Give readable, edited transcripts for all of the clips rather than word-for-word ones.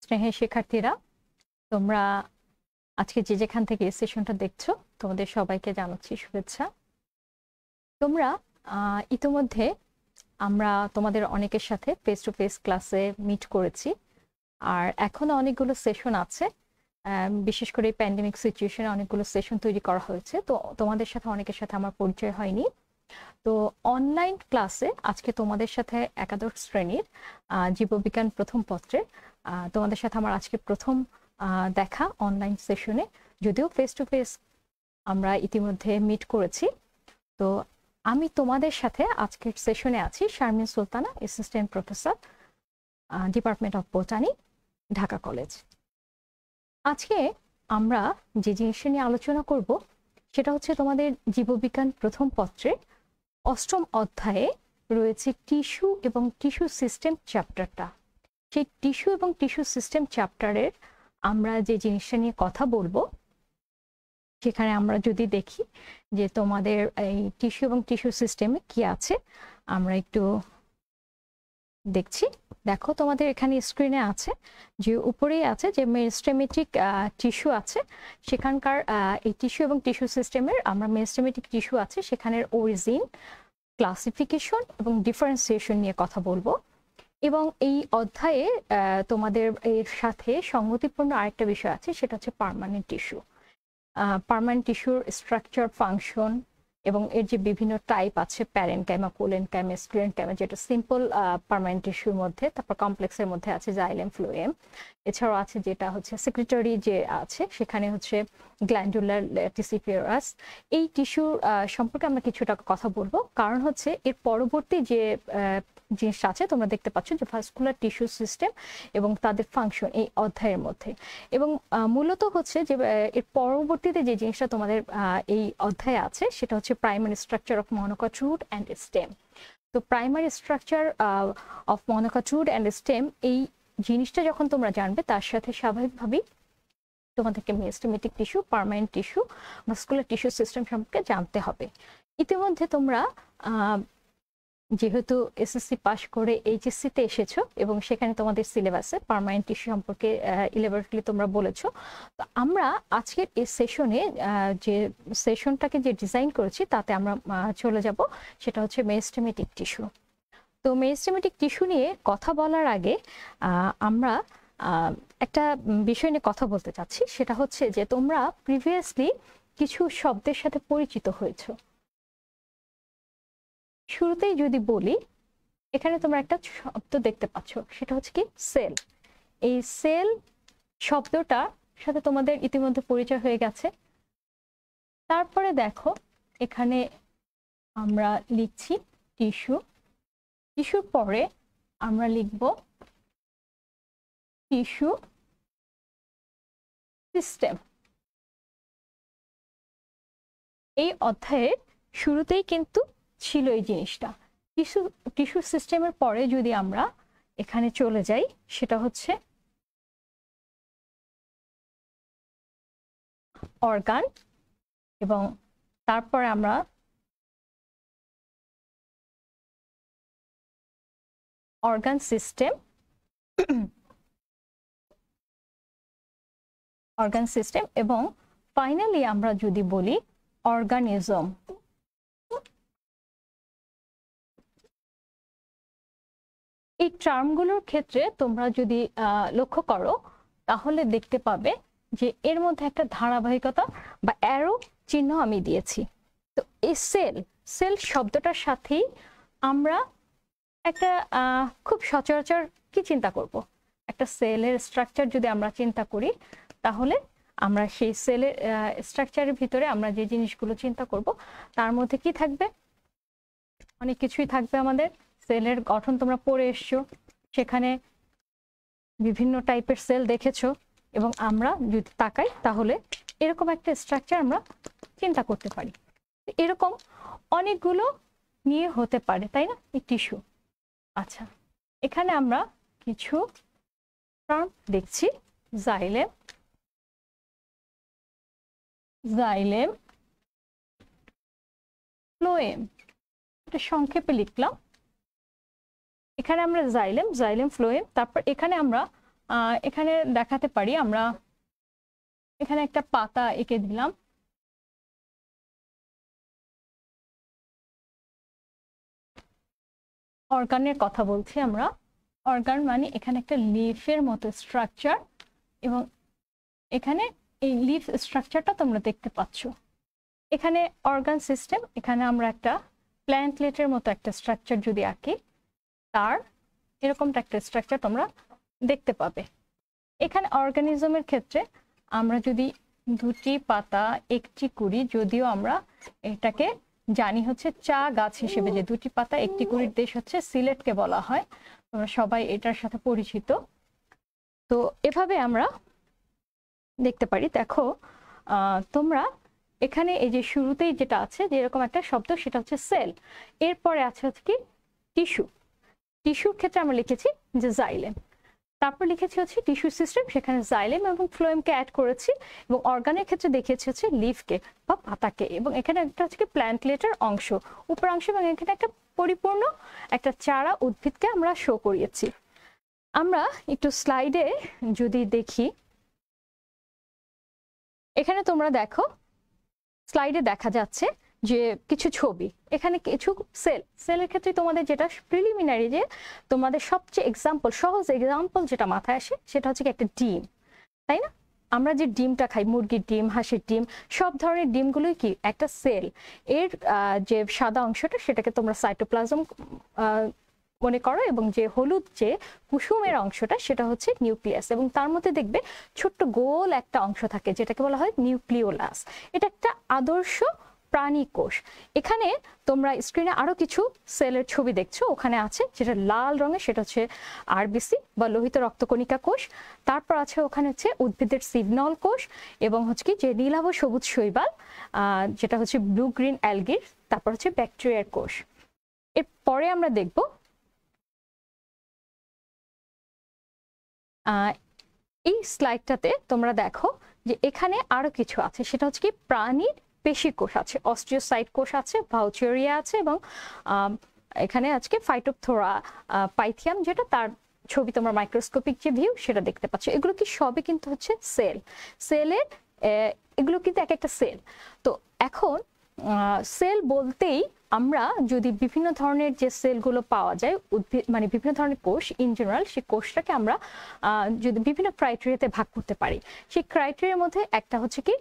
স্নেহের শিক্ষার্থীরা, তোমরা আজকে যে যেখান থেকে এই সেশনটা দেখছো তোমাদের সবাইকে জানাচ্ছি শুভেচ্ছা। তোমরা ইতিমধ্যে আমরা তোমাদের অনেকের সাথে ফেস টু ফেস ক্লাসে মিট করেছি, আর এখনো অনেকগুলো সেশন আছে। বিশেষ করে এই প্যান্ডেমিক সিচুয়েশনে অনেকগুলো সেশন তৈরি করা হয়েছে, তো তোমাদের সাথে অনেকের সাথে আমার পরিচয় হয়নি। তো অনলাইন ক্লাসে আজকে তোমাদের সাথে একাদশ শ্রেণীর জীববিজ্ঞান প্রথম পত্রে তোমাদের সাথে আমার আজকে প্রথম দেখা অনলাইন সেশনে, যদিও ফেস টু ফেস আমরা ইতিমধ্যে মিট করেছি। তো আমি তোমাদের সাথে আজকের সেশনে আছি Sharmin Sultana, assistant professor, department of botany, Dhaka college. আজকে আমরা যে জিনিসটা নিয়ে আলোচনা করব সেটা হচ্ছে তোমাদের জীববিজ্ঞান প্রথম পত্রে অষ্টম অধ্যায়ে রয়েছে টিস্যু এবং টিস্যু সিস্টেম চ্যাপ্টারটা। সেই টিস্যু এবং টিস্যু সিস্টেম চ্যাপ্টারের আমরা যে জিনিসটা নিয়ে কথা বলবো, সেখানে আমরা যদি দেখি যে তোমাদের এই টিস্যু এবং টিস্যু সিস্টেমে কি আছে, আমরা একটু দেখছি। দেখো তোমাদের এখানে স্ক্রিনে আছে যে উপরেই আছে যে মেরিস্টেমেটিক টিস্যু আছে, সেখানকার এই টিস্যু এবং টিস্যু সিস্টেমের আমরা মেরিস্টেমেটিক টিস্যু আছে সেখানের অরিজিন, ক্লাসিফিকেশন এবং ডিফারেন্সিয়েশন নিয়ে কথা বলবো। এবং এই অধ্যায়ে তোমাদের এর সাথে সঙ্গতিপূর্ণ আরেকটা বিষয় আছে, সেটা হচ্ছে পার্মানেন্ট টিস্যু। পার্মানেন্ট টিস্যুর স্ট্রাকচার, ফাংশন এবং এর যে বিভিন্ন টাইপ আছে, প্যারেনকাইমা, কোলেনকাইমা, স্ক্লেরেনকাইমা, যেটা সিম্পল পার্মানেন্ট টিস্যুর মধ্যে, তারপর কমপ্লেক্সের মধ্যে আছে জাইলেম, ফ্লোয়েম, এছাড়াও আছে যেটা হচ্ছে সেক্রেটারি যে আছে সেখানে হচ্ছে গ্ল্যান্ডুলার টিসিফিয়ারাস। এই টিস্যু সম্পর্কে আমরা কিছুটা কথা বলবো, কারণ হচ্ছে এর পরবর্তী যে জিনিসটা আছে তোমরা দেখতে পাচ্ছ যে ভাস্কুলার টিস্যু সিস্টেম এবং তাদের ফাংশন এই অধ্যায়ের মধ্যে। এবং মূলত হচ্ছে যে এর পরবর্তীতে যে জিনিসটা তোমাদের এই অধ্যায়ে আছে সেটা হচ্ছে primary structure of monocot and stem. তো primary structure of monocot and stem এই জিনিসটা যখন তোমরা জানবে, তার সাথে স্বাভাবিকভাবেই তোমাদেরকে meristematic tissue, permanent tissue, vascular tissue system সম্পর্কে জানতে হবে। ইতিমধ্যে তোমরা যেহেতু এসএসসি পাস করে এইচএসসিতে এসেছো এবং সেখানে তোমাদের সিলেবাসে পার্মানেন্ট টিস্যু সম্পর্কে ইলেবরেটলি তোমরা বলেছো। তো আমরা আজকের এই সেশনে যে সেশনটাকে যে ডিজাইন করেছি তাতে আমরা চলে যাব, সেটা হচ্ছে মেরিস্টেমেটিক টিস্যু। তো মেরিস্টেমেটিক টিস্যু নিয়ে কথা বলার আগে আমরা একটা বিষয় নিয়ে কথা বলতে চাচ্ছি, সেটা হচ্ছে যে তোমরা প্রিভিয়াসলি কিছু শব্দের সাথে পরিচিত হয়েছো। শুরুতেই যদি বলি, এখানে তোমরা একটা শব্দ দেখতে পাচ্ছ, সেটা হচ্ছে কি সেল। এই সেল শব্দটার সাথে তোমাদের ইতিমধ্যে পরিচয় হয়ে গেছে। তারপরে দেখো এখানে আমরা লিখছি টিস্যু, টিস্যুর পরে আমরা লিখব টিস্যু সিস্টেম। এই অধ্যায়ের শুরুতেই কিন্তু ছিল এই জিনিসটা। টিস্যু সিস্টেমের পরে যদি আমরা এখানে চলে যাই, সেটা হচ্ছে অর্গান, এবং তারপরে আমরা অর্গান সিস্টেম, অর্গান সিস্টেম, এবং ফাইনালি আমরা যদি বলি অর্গানিজম। এই টার্মগুলোর ক্ষেত্রে তোমরা যদি লক্ষ্য করো তাহলে দেখতে পাবে যে এর মধ্যে একটা ধারাবাহিকতা বা অ্যারো চিহ্ন আমি দিয়েছি। তো এই সেল, সেল শব্দটার সাথেই আমরা একটা খুব সচরাচর কি চিন্তা করব, একটা সেলের স্ট্রাকচার যদি আমরা চিন্তা করি, তাহলে আমরা সেই সেলের স্ট্রাকচারের ভিতরে আমরা যে জিনিসগুলো চিন্তা করব তার মধ্যে কি থাকবে, অনেক কিছুই থাকবে। আমাদের সেলের গঠন তোমরা পড়ে এসছো, সেখানে বিভিন্ন টাইপের সেল দেখেছো, এবং আমরা যদি তাকাই তাহলে এরকম একটা স্ট্রাকচার আমরা চিন্তা করতে পারি। এরকম অনেকগুলো নিয়ে হতে পারে, তাই না, এই টিস্যু। আচ্ছা, এখানে আমরা কিছু টার্ম দেখছি, জাইলেম, জাইলেম, ফ্লোয়েম, এটা সংক্ষেপে লিখলাম। এখানে আমরা জাইলেম, জাইলেম, ফ্লোয়েম, তারপর এখানে আমরা এখানে দেখাতে পারি আমরা, এখানে একটা পাতা এঁকে দিলাম। অর্গানের কথা বলছি আমরা। অর্গান মানে এখানে একটা লিফের মতো স্ট্রাকচার, এবং এখানে এই লিফ স্ট্রাকচারটা তোমরা দেখতে পাচ্ছ। এখানে অর্গান সিস্টেম, এখানে আমরা একটা প্ল্যান্টলেটের মতো একটা স্ট্রাকচার যদি আঁকি, তার এরকমটা একটা স্ট্রাকচার তোমরা দেখতে পাবে। এখানে অর্গানিজমের ক্ষেত্রে আমরা যদি দুটি পাতা একটি কুড়ি, যদিও আমরা এটাকে জানি হচ্ছে চা গাছ হিসেবে, যে দুটি পাতা একটি কুড়ির দেশ হচ্ছে সিলেটকে বলা হয়, তোমরা সবাই এটার সাথে পরিচিত। তো এভাবে আমরা দেখতে পারি। দেখো তোমরা এখানে এই যে শুরুতেই যেটা আছে, যে এরকম একটা শব্দ, সেটা হচ্ছে সেল। এরপরে আছে হচ্ছে কি টিস্যু। টিস্যুর ক্ষেত্রে আমরা লিখেছি যে জাইলেম। তারপর লিখেছি হচ্ছে টিস্যু সিস্টেম, সেখানে জাইলেম এবং ফ্লোয়েমকে অ্যাড করেছি, এবং অর্গানের ক্ষেত্রে দেখিয়েছি হচ্ছে লিফকে বা পাতাকে, এবং এখানে একটা হচ্ছে কি প্ল্যান্টলেটের অংশ, উপর অংশ, এবং এখানে একটা পরিপূর্ণ একটা চারা উদ্ভিদকে আমরা শো করিয়েছি। আমরা একটু স্লাইডে যদি দেখি, এখানে তোমরা দেখো স্লাইডে দেখা যাচ্ছে যে কিছু ছবি, এখানে কিছু সেলের ক্ষেত্রে তোমাদের যেটা প্রিলিমিনারি, যে তোমাদের সবচেয়ে এক্সাম্পল, সহজ এক্সাম্পল যেটা মাথায় আসে, সেটা হচ্ছে কি একটা ডিম, তাই না? আমরা যে ডিমটা খাই, মুরগির ডিম, হাঁসের ডিম, সব ধরনের ডিমগুলোই কি একটা সেল। এর যে সাদা অংশটা, সেটাকে তোমরা সাইটোপ্লাজম মনে করো, এবং যে হলুদ যে কুসুমের অংশটা, সেটা হচ্ছে নিউক্লিয়াস, এবং তার মধ্যে দেখবে ছোট্ট গোল একটা অংশ থাকে, যেটাকে বলা হয় নিউক্লিওলাস। এটা একটা আদর্শ প্রাণী কোষ। এখানে তোমরা স্ক্রিনে আরো কিছু সেলের ছবি দেখছো, ওখানে আছে যেটা লাল রঙের, সেটা হচ্ছে আরবিসি বা লোহিত রক্তকণিকা কোষ। তারপর আছে ওখানে হচ্ছে উদ্ভিদের সিগন্যাল কোষ, এবং হচ্ছে কি যে নীলাভ সবুজ শৈবাল, যেটা হচ্ছে ব্লু গ্রিন অ্যালগির। তারপর হচ্ছে ব্যাকটেরিয়ার কোষ। এরপরে আমরা দেখব এই স্লাইডটাতে তোমরা দেখো যে এখানে আরো কিছু আছে, সেটা হচ্ছে কি প্রাণীর পেশি কোষ আছে, অস্ট্রিওসাইট কোষ আছে, ভাউচেরিয়া আছে, এবং এখানে আজকে ফাইটোপথোরা পাইথিয়াম, যেটা তার ছবি তোমরা মাইক্রোস্কোপিক যে ভিউ সেটা দেখতে পাচ্ছ। এগুলো কি সবই কিন্তু হচ্ছে সেলের, এগুলো কিন্তু এক একটা সেল। তো এখন সেল বলতেই আমরা যদি বিভিন্ন ধরনের যে সেলগুলো পাওয়া যায় উদ্ভিদ, মানে বিভিন্ন ধরনের কোষ ইন জেনারেল, সেই কোষটাকে আমরা যদি বিভিন্ন ক্রাইটেরিয়াতে ভাগ করতে পারি, সেই ক্রাইটেরিয়ার মধ্যে একটা হচ্ছে কি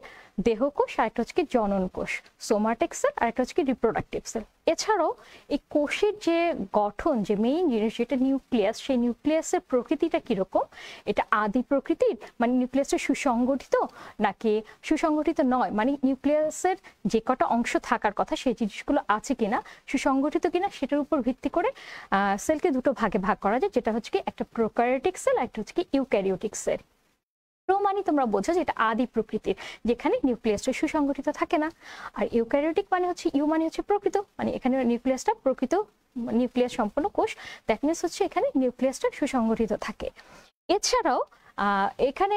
দেহকোষ, আর একটা হচ্ছে কি জনন কোষ, সোমাটিক সেল, আর একটা হচ্ছে কি রিপ্রোডাক্টিভ সেল। এছাড়াও এই কোষের যে গঠন, যে মেইন জিনিস যেটা নিউক্লিয়াস, সেই নিউক্লিয়াসের প্রকৃতিটা কিরকম, এটা আদি প্রকৃতির, মানে নিউক্লিয়াসের সুসংগঠিত নাকি সুসংগঠিত নয়, মানে নিউক্লিয়াসের যে কটা অংশ থাকার কথা সেই জিনিসগুলো আছে কিনা, সুসংগঠিত কিনা, সেটার উপর ভিত্তি করে সেলকে দুটো ভাগে ভাগ করা যায়, যেটা হচ্ছে কি একটা প্রোক্যারিওটিক সেল, আর একটা হচ্ছে কি ইউক্যারিওটিক সেল। প্রো মানে তোমরা বোঝো যে এটা আদি প্রকৃতির, যেখানে নিউক্লিয়াসটা সুসংগঠিত থাকে না। আর ইউক্যারিওটিক মানে হচ্ছে, ইউ মানে হচ্ছে প্রকৃত, মানে এখানে নিউক্লিয়াসটা প্রকৃত নিউক্লিয়াস সম্পন্ন কোষ, দ্যাট মিনস হচ্ছে এখানে নিউক্লিয়াসটা সুসংগঠিত থাকে। এছাড়াও এখানে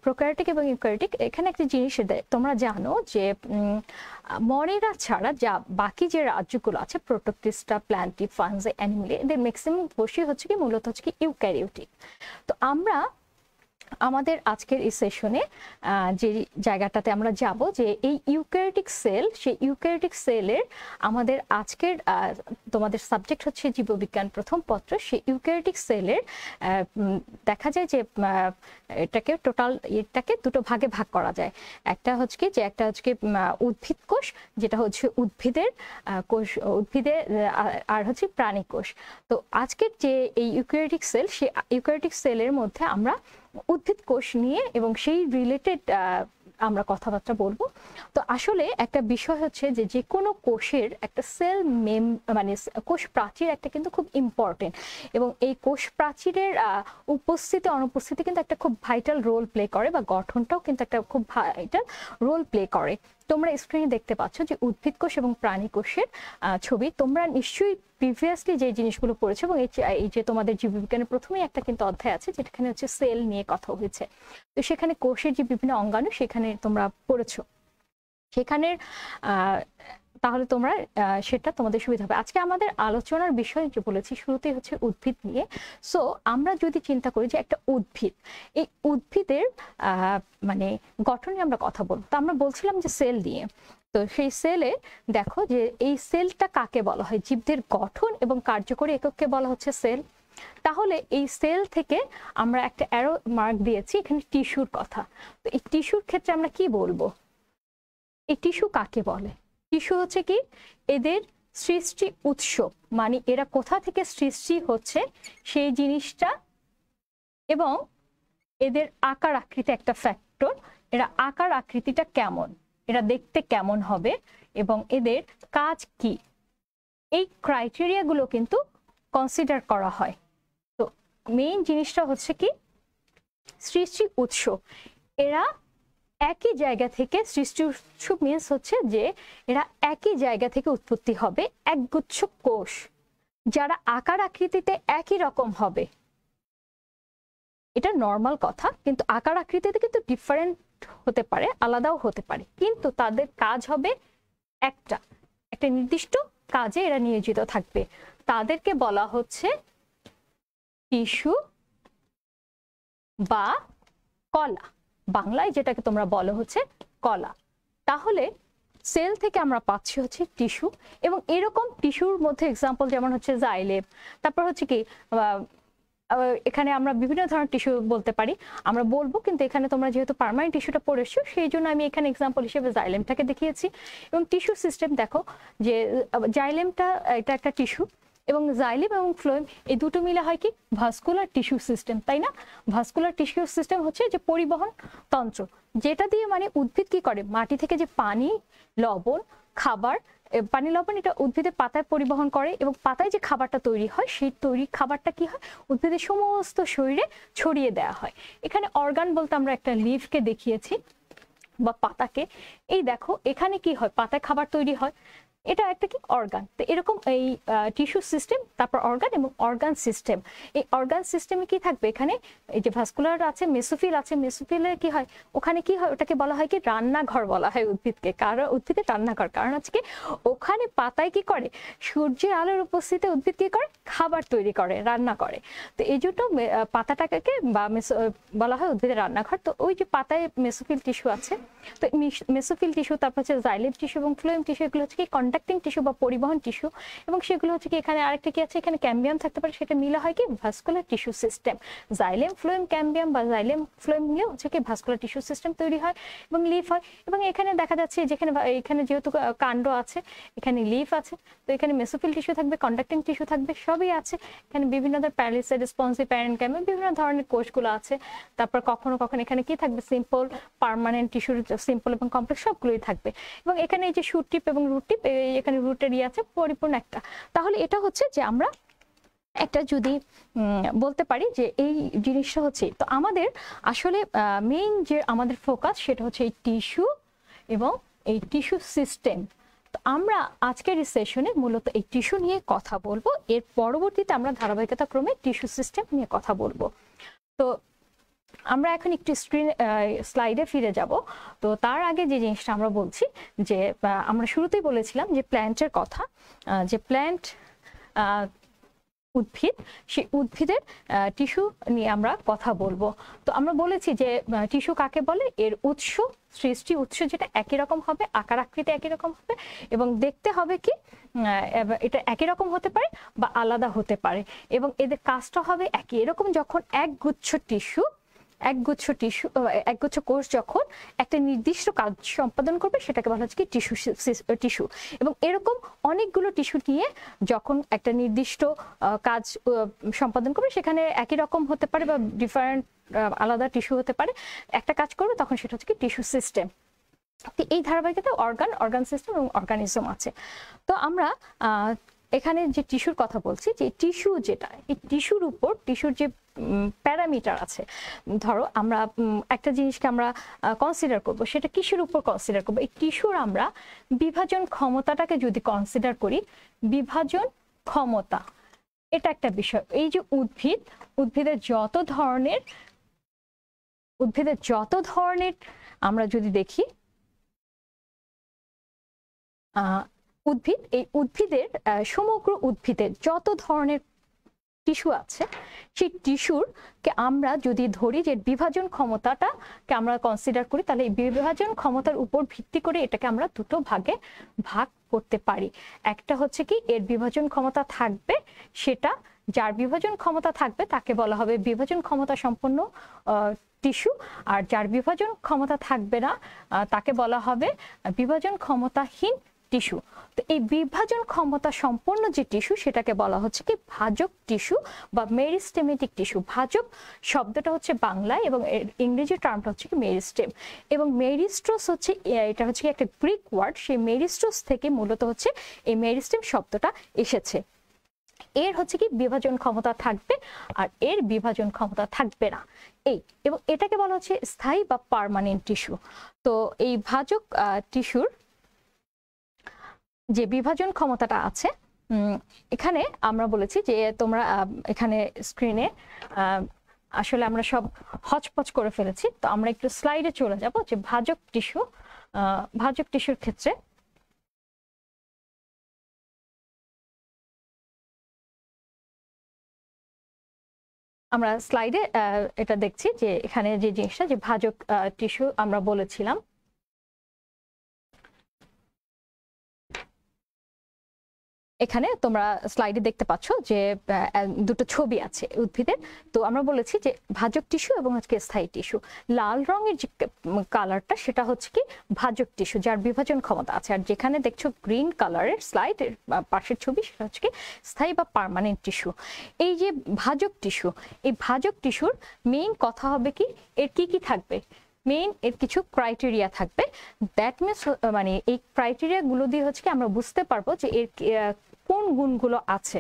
প্রোক্যারিওটিক এবং ইউক্যারিওটিক, এখানে একটা জিনিস তোমরা জানো যে মরেরা ছাড়া যা বাকি যে রাজ্যগুলো আছে, প্রোটোক্লিস্টা, প্ল্যান্টি, ফাঞ্জি, অ্যানিমেলি, এদের ম্যাক্সিমাম কোষই হচ্ছে কি মূলত হচ্ছে কি ইউক্যারিওটিক। তো আমরা আমাদের আজকের এই সেশনে যে জায়গাটাতে আমরা যাব, যে এই ইউক্যারিওটিক সেল, সেই ইউক্যারিওটিক সেলের আমাদের আজকের তোমাদের সাবজেক্ট হচ্ছে জীববিজ্ঞান প্রথম পত্র। সেই ইউক্যারিওটিক সেলের দেখা যায় যে এটাকে দুটো ভাগে ভাগ করা যায়। একটা হচ্ছে কি যে একটা হচ্ছে কি উদ্ভিদ কোষ, যেটা হচ্ছে উদ্ভিদের কোষ, উদ্ভিদের, আর হচ্ছে প্রাণী কোষ। তো আজকের যে এই ইউক্যারিওটিক সেল, সেই ইউক্যারিওটিক সেলের মধ্যে আমরা উদ্ভিদ কোষ নিয়ে এবং সেই রিলেটেড আমরা কথাবার্তা বলবো। তো আসলে একটা বিষয় হচ্ছে যে যে কোনো কোষের একটা সেল মানে কোষ প্রাচীর একটা কিন্তু খুব ইম্পর্টেন্ট, এবং এই কোষ প্রাচীরের উপস্থিতি অনুপস্থিতি কিন্তু একটা খুব ভাইটাল রোল প্লে করে, বা গঠনটাও কিন্তু একটা খুব ভাইটাল রোল প্লে করে। তোমরা স্ক্রিনে দেখতে পাচ্ছ যে উদ্ভিদ কোষ এবং প্রাণী কোষের ছবি। তোমরা নিশ্চয়ই প্রিভিয়াসলি যে জিনিসগুলো পড়েছো, এবং এই যে তোমাদের জীববিজ্ঞানের প্রথমেই একটা কিন্তু অধ্যায় আছে যেখানে হচ্ছে সেল নিয়ে কথা হয়েছে। তো সেখানে কোষের যে বিভিন্ন অঙ্গাণু সেখানে তোমরা পড়েছো। সেখানের তাহলে তোমরা সেটা তোমাদের সুবিধা হবে। আজকে আমাদের আলোচনার বিষয় যে বলেছি শুরুতেই হচ্ছে উদ্ভিদ নিয়ে। সো আমরা যদি চিন্তা করি যে একটা উদ্ভিদ, এই উদ্ভিদের মানে গঠন নিয়ে আমরা কথা বলবো, তো আমরা বলছিলাম যে সেল নিয়ে। তো সেই সেলে দেখো যে এই সেলটা কাকে বলা হয়, জীবদের গঠন এবং কার্যকরী একককে বলা হচ্ছে সেল। তাহলে এই সেল থেকে আমরা একটা অ্যারো মার্ক দিয়েছি এখানে টিস্যুর কথা। তো এই টিস্যুর ক্ষেত্রে আমরা কি বলবো, এই টিস্যু কাকে বলে? টিস্যু হচ্ছে কি এদের সৃষ্টি উৎস, মানে এরা কোথা থেকে সৃষ্টি হচ্ছে সেই জিনিসটা, এবং এদের আকার আকৃতি একটা ফ্যাক্টর। এরা আকার আকৃতিটা কেমন, এরা দেখতে কেমন হবে, এবং এদের কাজ কি, এই ক্রাইটেরিয়া গুলো কিন্তু কনসিডার করা হয়। তো মেইন জিনিসটা হচ্ছে কি সৃষ্টি উৎস। এরা একই জায়গা থেকে, সৃষ্টি উৎস মিন্স হচ্ছে যে এরা একই জায়গা থেকে উৎপত্তি হবে, একগুচ্ছ কোষ যারা আকার আকৃতিতে একই রকম হবে। এটা নর্মাল কথা, কিন্তু আকার আকৃতিতে কিন্তু ডিফারেন্ট হতে পারে, আলাদাও হতে পারে, কিন্তু তাদের কাজ হবে একটা নির্দিষ্ট কাজে এরা নিয়োজিত থাকবে। তাদেরকে বলা হচ্ছে টিস্যু বা কলা, বাংলায় যেটাকে তোমরা বলো হচ্ছে কলা। তাহলে সেল থেকে আমরা পাচ্ছি হচ্ছে টিস্যু, এবং এরকম টিস্যুর মধ্যে এক্সাম্পল যেমন হচ্ছে জাইলেম, তারপর হচ্ছে কি এখানে আমরা বিভিন্ন ধরনের টিস্যু বলতে পারি, আমরা বলবো, কিন্তু এখানে তোমরা যেহেতু পার্মানেন্ট টিস্যুটা পড়েছো সেই জন্য আমি এখানে এক্সাম্পল হিসেবে জাইলেমটাকে দেখিয়েছি। এবং টিস্যু সিস্টেম দেখো যে জাইলেমটা এটা একটা টিস্যু, এবং জাইলেম এবং ফ্লোয়েম এই দুটো মিলে হয় কি ভাস্কুলার টিস্যু সিস্টেম, তাই না? ভাস্কুলার টিস্যু সিস্টেম হচ্ছে যে পরিবহন তন্ত্র, যেটা দিয়ে মানে উদ্ভিদ কি করে, মাটি থেকে যে পানি, লবণ, খাবার, পানি লবণ এটা উদ্ভিদের পাতায় পরিবহন করে, এবং পাতায় যে খাবারটা তৈরি হয় সেই তৈরি খাবারটা কি হয় উদ্ভিদের সমস্ত শরীরে ছড়িয়ে দেওয়া হয়। এখানে অর্গান বলতে আমরা একটা লিফকে দেখিয়েছি বা পাতাকে। এই দেখো এখানে কি হয়, পাতায় খাবার তৈরি হয়, এটা একটা কি অর্গান। তো এরকম এই টিস্যু সিস্টেম, তারপর অর্গান এবং অর্গান সিস্টেম। এই অর্গান সিস্টেমে কি থাকবে, এখানে এই যে ভাস্কুলার আছে, মেসোফিল আছে, মেসোফিলে কি হয়, ওখানে কি হয়, ওটাকে বলা হয় কি রান্নাঘর বলা হয় উদ্ভিদকে। কারণ উদ্ভিদের রান্নাঘর, কারণ আজকে ওখানে পাতায় কি করে, সূর্যের আলোর উপস্থিতিতে উদ্ভিদ কি করে, খাবার তৈরি করে, রান্না করে। তো এই জন্য পাতাটাকে বা বলা হয় উদ্ভিদের রান্নাঘর। তো ওই যে পাতায় মেসোফিল টিস্যু আছে, তো মেসোফিল টিস্যু, তারপর হচ্ছে জাইলেম টিস্যু এবং ফ্লোয়েম টিস্যু, এগুলো হচ্ছে কি কন্ডাক্টিং টিস্যু বা পরিবহন টিস্যু। এবং সেগুলো হচ্ছে কি এখানে আরেকটা কি আছে, এখানে ক্যাম্বিয়াম থাকতে পারে, সেটা মিলে হয় কি vascular tissue system. Xylem phloem ক্যাম্বিয়াম বা জাইলেম ফ্লোয়েম মিলে হচ্ছে কি ভাস্কুলার টিস্যু সিস্টেম তৈরি হয় এবং লিফ হয়। এবং এখানে দেখা যাচ্ছে যেখানে এখানে যেহেতু কাণ্ড আছে, এখানে লিফ আছে, তো এখানে মেসোফিল টিস্যু থাকবে, কন্ডাক্টিং টিস্যু থাকবে, সবই আছে। এখানে বিভিন্ন ধরনের প্যারালিসিড, রেসপন্সিভ, প্যারেনকাইম, বিভিন্ন ধরনের কোষগুলো আছে। তারপর কখনো কখনো এখানে কি থাকবে, সিম্পল, পার্মানেন্ট টিস্যুর সিম্পল এবং কমপ্লেক্স সবগুলোই থাকবে। এবং এখানে এই যে শুট টিপ এবং রুট টিপ, এখানে রুটের আছে পরিপূর্ণ একটা। তাহলে এটা হচ্ছে যে আমরা একটা যদি বলতে পারি যে এই জিনিসটা হচ্ছে, তো আমাদের আসলে মেইন যে আমাদের ফোকাস সেটা হচ্ছে এই টিস্যু এবং এই টিস্যু সিস্টেম। তো আমরা আজকের এই সেশনে মূলত এই টিস্যু নিয়ে কথা বলবো, এর পরবর্তীতে আমরা ধারাবাহিকতা ক্রমে টিস্যু সিস্টেম নিয়ে কথা বলবো। তো আমরা এখন একটু স্লাইডে ফিরে যাব। তো তার আগে যে জিনিসটা আমরা বলছি যে আমরা শুরুতেই বলেছিলাম যে প্ল্যান্টের কথা, যে প্ল্যান্ট উদ্ভিদ, সেই উদ্ভিদের টিস্যু নিয়ে আমরা কথা বলবো। তো আমরা বলেছি যে টিস্যু কাকে বলে, এর উৎস, সৃষ্টি উৎস যেটা একই রকম হবে, আকার আকৃতি একই রকম হবে, এবং দেখতে হবে কি এটা একই রকম হতে পারে বা আলাদা হতে পারে, এবং এদের কাজটা হবে একই। এরকম যখন একগুচ্ছ কোষ যখন একটা নির্দিষ্ট কাজ সম্পাদন করবে সেটাকে বলা হচ্ছে কি টিস্যু। এবং এরকম অনেকগুলো টিস্যু নিয়ে যখন একটা নির্দিষ্ট কাজ সম্পাদন করবে, সেখানে একই রকম হতে পারে বা ডিফারেন্ট আলাদা টিস্যু হতে পারে, একটা কাজ করবে, তখন সেটা হচ্ছে কি টিস্যু সিস্টেম। এই ধারাবাহিকতা অর্গান সিস্টেম এবং অর্গানিজম আছে। তো আমরা এখানে যে টিস্যুর কথা বলছি, যে টিস্যু যেটা, এই টিস্যুর উপর টিস্যুর যে প্যারামিটার আছে, ধরো আমরা একটা জিনিসকে আমরা কনসিডার করব, সেটা কিসের উপর কনসিডার করব, এই টিস্যুর আমরা বিভাজন ক্ষমতাটাকে যদি কনসিডার করি, বিভাজন ক্ষমতা এটা একটা বিষয়। এই যে উদ্ভিদের যত ধরনের আমরা যদি দেখি, উদ্ভিদ, এই উদ্ভিদের সমগ্র উদ্ভিদের যত ধরনের টিস্যু আছে সেই টিস্যুরকে আমরা যদি ধরি যে বিভাজন ক্ষমতাটাকে আমরা কনসিডার করি, তাহলে এই বিভাজন ক্ষমতার উপর ভিত্তি করে এটাকে আমরা দুটো ভাগে ভাগ করতে পারি। একটা হচ্ছে কি এর বিভাজন ক্ষমতা থাকবে, সেটা যার বিভাজন ক্ষমতা থাকবে তাকে বলা হবে বিভাজন ক্ষমতা সম্পন্ন টিস্যু, আর যার বিভাজন ক্ষমতা থাকবে না তাকে বলা হবে বিভাজন ক্ষমতাহীন টিস্যু। তো এই বিভাজন ক্ষমতা সম্পন্ন যে টিস্যু সেটাকে বলা হচ্ছে কি ভাজক টিস্যু বা মেরিস্টেমেটিক টিস্যু। ভাজক শব্দটা হচ্ছে বাংলায় এবং ইংরেজি টার্মটা হচ্ছে কি মেরিস্টেম, এবং মেরিস্ট্রোস হচ্ছে এটা হচ্ছে কি একটা গ্রিক ওয়ার্ড, সেই মেরিস্ট্রোস থেকে মূলত হচ্ছে এই মেরিস্টেম শব্দটা এসেছে। এর হচ্ছে কি বিভাজন ক্ষমতা থাকবে আর এর বিভাজন ক্ষমতা থাকবে না, এই, এবং এটাকে বলা হচ্ছে স্থায়ী বা পার্মানেন্ট টিস্যু। তো এই ভাজক টিস্যুর যে বিভাজন ক্ষমতাটা আছে, এখানে আমরা বলেছি যে তোমরা এখানে স্ক্রিনে আসলে আমরা সব হচপচ করে ফেলেছি, তো আমরা একটু স্লাইডে চলে যাব যে ভাজক টিস্যুর ক্ষেত্রে আমরা স্লাইডে এটা দেখছি যে এখানে যে জিনিসটা যে ভাজক টিস্যু আমরা বলেছিলাম, এখানে তোমরা স্লাইডে দেখতে পাচ্ছ যে দুটো ছবি আছে উদ্ভিদের। তো আমরা বলেছি যে ভাজক টিস্যু এবং হচ্ছে স্থায়ী টিস্যু। লাল রঙের যে কালারটা সেটা হচ্ছে কি ভাজক টিস্যু যার বিভাজন ক্ষমতা আছে, আর যেখানে দেখছো গ্রিন কালারের স্লাইডের পাশের ছবি সেটা হচ্ছে কি স্থায়ী বা পার্মানেন্ট টিস্যু। এই যে ভাজক টিস্যু, এই ভাজক টিস্যুর মেইন কথা হবে কি এর কি কি থাকবে, মেইন এর কিছু ক্রাইটেরিয়া থাকবে। দ্যাট মিনস মানে এই ক্রাইটেরিয়া গুলো দিয়ে হচ্ছে কি আমরা বুঝতে পারবো যে এর কোন গুণগুলো আছে।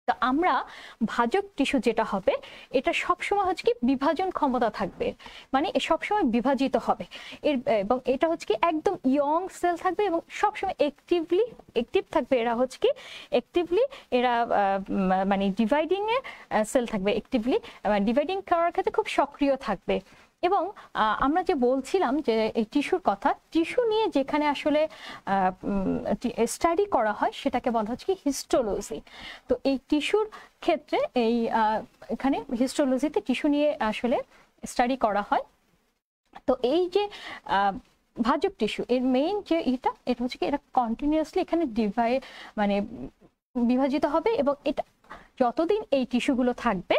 তো আমরা ভাজক টিস্যু যেটা হবে এটা সবসময় হচ্ছে কি বিভাজন ক্ষমতা থাকবে, মানে সবসময় বিভাজিত হবে এর, এবং এটা হচ্ছে কি একদম ইয়ং সেল থাকবে এবং সবসময় অ্যাক্টিভ থাকবে। এরা হচ্ছে কি অ্যাক্টিভলি এরা মানে ডিভাইডিং এ সেল থাকবে, অ্যাক্টিভলি ডিভাইডিং করার ক্ষেত্রে খুব সক্রিয় থাকবে। এবং আমরা যে বলছিলাম যে এই টিস্যুর কথা, টিস্যু নিয়ে যেখানে আসলে স্টাডি করা হয় সেটাকে বলা হচ্ছে কি হিস্টোলজি। তো এই টিস্যুর ক্ষেত্রে এই এখানে হিস্টোলজিতে টিস্যু নিয়ে আসলে স্টাডি করা হয়। তো এই যে ভাজক টিস্যু এর মেইন যে এটা হচ্ছে কি এটা কন্টিনিউয়াসলি এখানে মানে বিভাজিত হবে, এবং এটা যতদিন এই টিস্যুগুলো থাকবে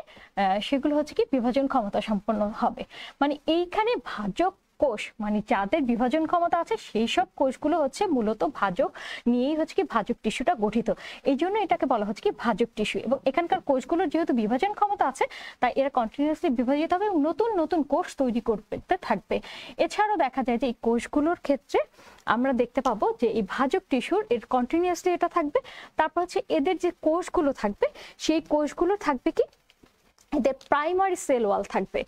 সেগুলো হচ্ছে কি বিভাজন ক্ষমতা সম্পন্ন হবে। মানে এইখানে ভাজক কোষ মানে যাদের বিভাজন ক্ষমতা আছে সেই সব কোষগুলো হচ্ছে মূলত ভাজক নিয়েই হচ্ছে কি ভাজক টিস্যুটা গঠিত, এই জন্য এটাকে বলা হচ্ছে কি ভাজক টিস্যু। এবং এখানকার কোষগুলোর যেহেতু বিভাজন ক্ষমতা আছে তাই এরা কন্টিনিউয়াসলি বিভাজিত হবে এবং নতুন নতুন কোষ তৈরি করতে থাকবে। এছাড়াও দেখা যায় যে এই কোষগুলোর ক্ষেত্রে আমরা দেখতে পাবো যে এই ভাজক টিস্যুর এর কন্টিনিউয়াসলি এটা থাকবে। তারপর হচ্ছে এদের যে কোষগুলো থাকবে সেই কোষগুলো থাকবে কি এদের প্রাইমারি সেল ওয়াল থাকবে,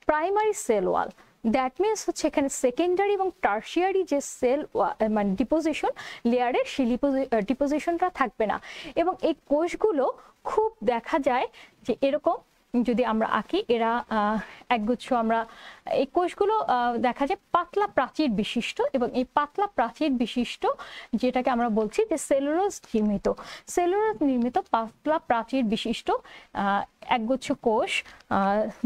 primary cell wall. That means হচ্ছে এখানে সেকেন্ডারি এবং টার্সিয়ারি যে সেল মানে ডিপোজিশন লেয়ারের সেই ডিপোজিশনটা থাকবে না। এবং এই কোষগুলো খুব দেখা যায় যে এরকম যদি আমরা আঁকি, এরা একগুচ্ছ আমরা এই কোষগুলো দেখা যায় পাতলা প্রাচীর বিশিষ্ট, এবং এই পাতলা প্রাচীর বিশিষ্ট যেটাকে আমরা বলছি যে সেলুলোজ নির্মিত পাতলা প্রাচীর বিশিষ্ট একগুচ্ছ কোষ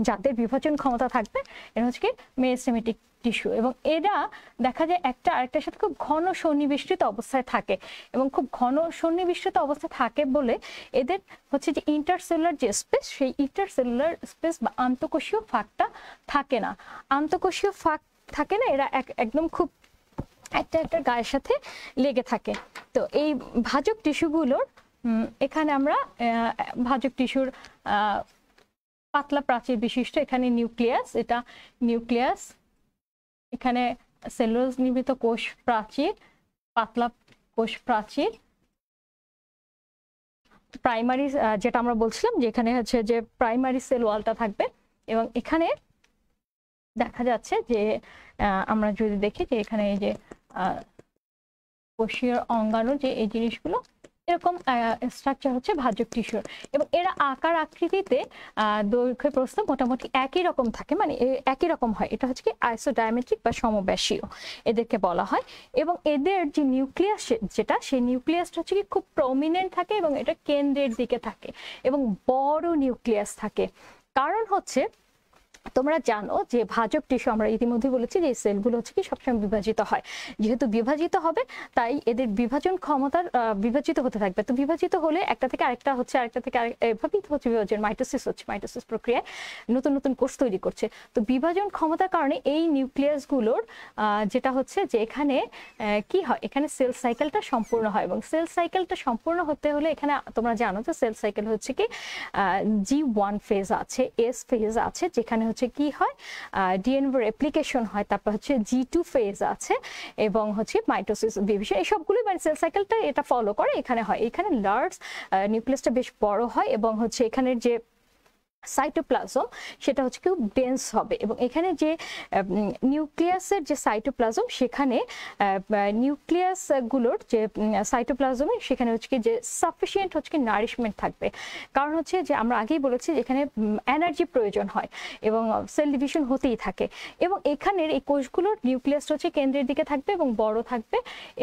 যাদের বিভাজন ক্ষমতা থাকবে এরা হচ্ছে কি মেরিস্টেমেটিক টিস্যু। এবং এরা দেখা যায় একটা আরেকটার সাথে খুব ঘন সন্নিবেষ্টিত অবস্থায় থাকে, এবং খুব ঘন সন্নিবেষ্টিত অবস্থায় থাকে বলে এদের হচ্ছে যে ইন্টারসেলুলার যে স্পেস সেই ইন্টারসেলুলার স্পেস বা আন্তঃকোষীয় ফাঁকটা থাকে না, আন্তঃকোষীয় ফাঁক থাকে না, এরা একদম খুব একটা গায়ের সাথে লেগে থাকে। তো এই ভাজক টিস্যুগুলোর এখানে আমরা ভাজক টিস্যুর পাতলা প্রাচীর বিশিষ্ট, এখানে নিউক্লিয়াস, এটা নিউক্লিয়াস, এখানে সেলুলোজ নির্মিত কোষ প্রাচীর, পাতলা কোষ প্রাচীর, প্রাইমারি যেটা আমরা বলছিলাম যে এখানে হচ্ছে যে প্রাইমারি সেল ওয়ালটা থাকবে। এবং এখানে দেখা যাচ্ছে যে আমরা যদি দেখি যে এখানে এই যে কোষীয় অঙ্গাণু যে এই জিনিসগুলো এরকম স্ট্রাকচার হচ্ছে ভাজক টিস্যুর, এবং এরা আকার আকৃতিতে দৈর্ঘ্য প্রস্থ মোটামুটি একই রকম থাকে, মানে একই রকম হয়। এটা হচ্ছে কি আইসোডায়ামেট্রিক বা সমব্যাসীয় এদেরকে বলা হয়। এবং এদের যে নিউক্লিয়াস যেটা, সেই নিউক্লিয়াসটা হচ্ছে কি খুব প্রমিনেন্ট থাকে এবং এটা কেন্দ্রের দিকে থাকে এবং বড় নিউক্লিয়াস থাকে। কারণ হচ্ছে তোমরা জানো যে ভাজক টিস্যু, আমরা ইতিমধ্যে বলেছি যে সেলগুলো হচ্ছে কি সবসময় বিভাজিত হয়। যেহেতু বিভাজিত হবে তাই এদের বিভাজন ক্ষমতার বিভাজিত হতে থাকবে। তো বিভাজিত হলে একটা থেকে আরেকটা হচ্ছে, আরেকটা থেকে এভাবেই হচ্ছে বিভাজন। মাইটোসিস হচ্ছে, মাইটোসিস প্রক্রিয়ায় নতুন নতুন কোষ তৈরি করছে। তো বিভাজন ক্ষমতার কারণে এই নিউক্লিয়াসগুলোর যেটা হচ্ছে যে এখানে কি হয়, এখানে সেল সাইকেলটা সম্পূর্ণ হয়। এবং সেল সাইকেলটা সম্পূর্ণ হতে হলে এখানে তোমরা জানো যে সেল সাইকেল হচ্ছে কি G1 ফেজ আছে, S ফেজ আছে, যেখানে হচ্ছে কি হয় ডিএনএ রেপ্লিকেশন হয়। তারপর হচ্ছে G2 ফেজ আছে এবং হচ্ছে মাইটোসিস ডিভিশন। এই সবগুলো মানে সেল সাইকেলটা এটা ফলো করে এখানে হয়। এখানে লার্জ নিউক্লিয়াসটা বেশ বড় হয় এবং হচ্ছে এখানের যে সাইটোপ্লাজম সেটা হচ্ছে খুব ডেন্স হবে। এবং এখানে যে নিউক্লিয়াসের যে সাইটোপ্লাজম, সেখানে নিউক্লিয়াস গুলোর যে সাইটোপ্লাজমে সেখানে হচ্ছে কি যে সাফিসিয়েন্ট হচ্ছে কি নারিশমেন্ট থাকবে। কারণ হচ্ছে যে আমরা আগেই বলেছি যেখানে এনার্জি প্রয়োজন হয় এবং সেল ডিভিশন হতেই থাকে। এবং এখানের এই কোষগুলোর নিউক্লিয়াস হচ্ছে কেন্দ্রের দিকে থাকবে এবং বড় থাকবে।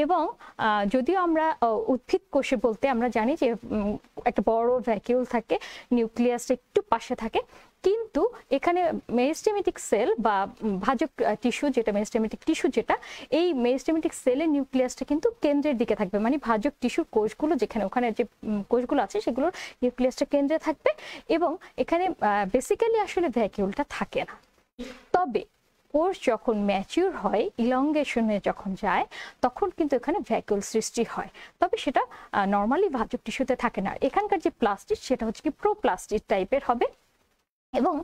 এবং যদিও আমরা উদ্ভিদ কোষে বলতে আমরা জানি যে একটা বড় ভ্যাকিউল থাকে, নিউক্লিয়াসটা একটু পাশে থাকে, কিন্তু এখানে মেরিস্টেমেটিক সেল বা ভাজক টিস্যু যেটা, মেরিস্টেমেটিক টিস্যু যেটা, এই মেরিস্টেমেটিক সেলের নিউক্লিয়াসটা কিন্তু কেন্দ্রের দিকে থাকবে। মানে ভাজক টিস্যুর কোষগুলো যেখানে, ওখানে যে কোষগুলো আছে সেগুলোর নিউক্লিয়াসটা কেন্দ্রে থাকবে এবং এখানে বেসিক্যালি আসলে ভ্যাকিউলটা থাকে না। তবে কোষ যখন ম্যাচিউর হয়, ইলংগেশনে যখন যায়, তখন কিন্তু এখানে ভ্যাকুয়াল সৃষ্টি হয়। তবে সেটা নর্মালি ভাজক টিস্যুতে থাকে না। এখানকার যে প্লাস্টিড সেটা হচ্ছে কি প্রোপ্লাস্টিড টাইপের হবে এবং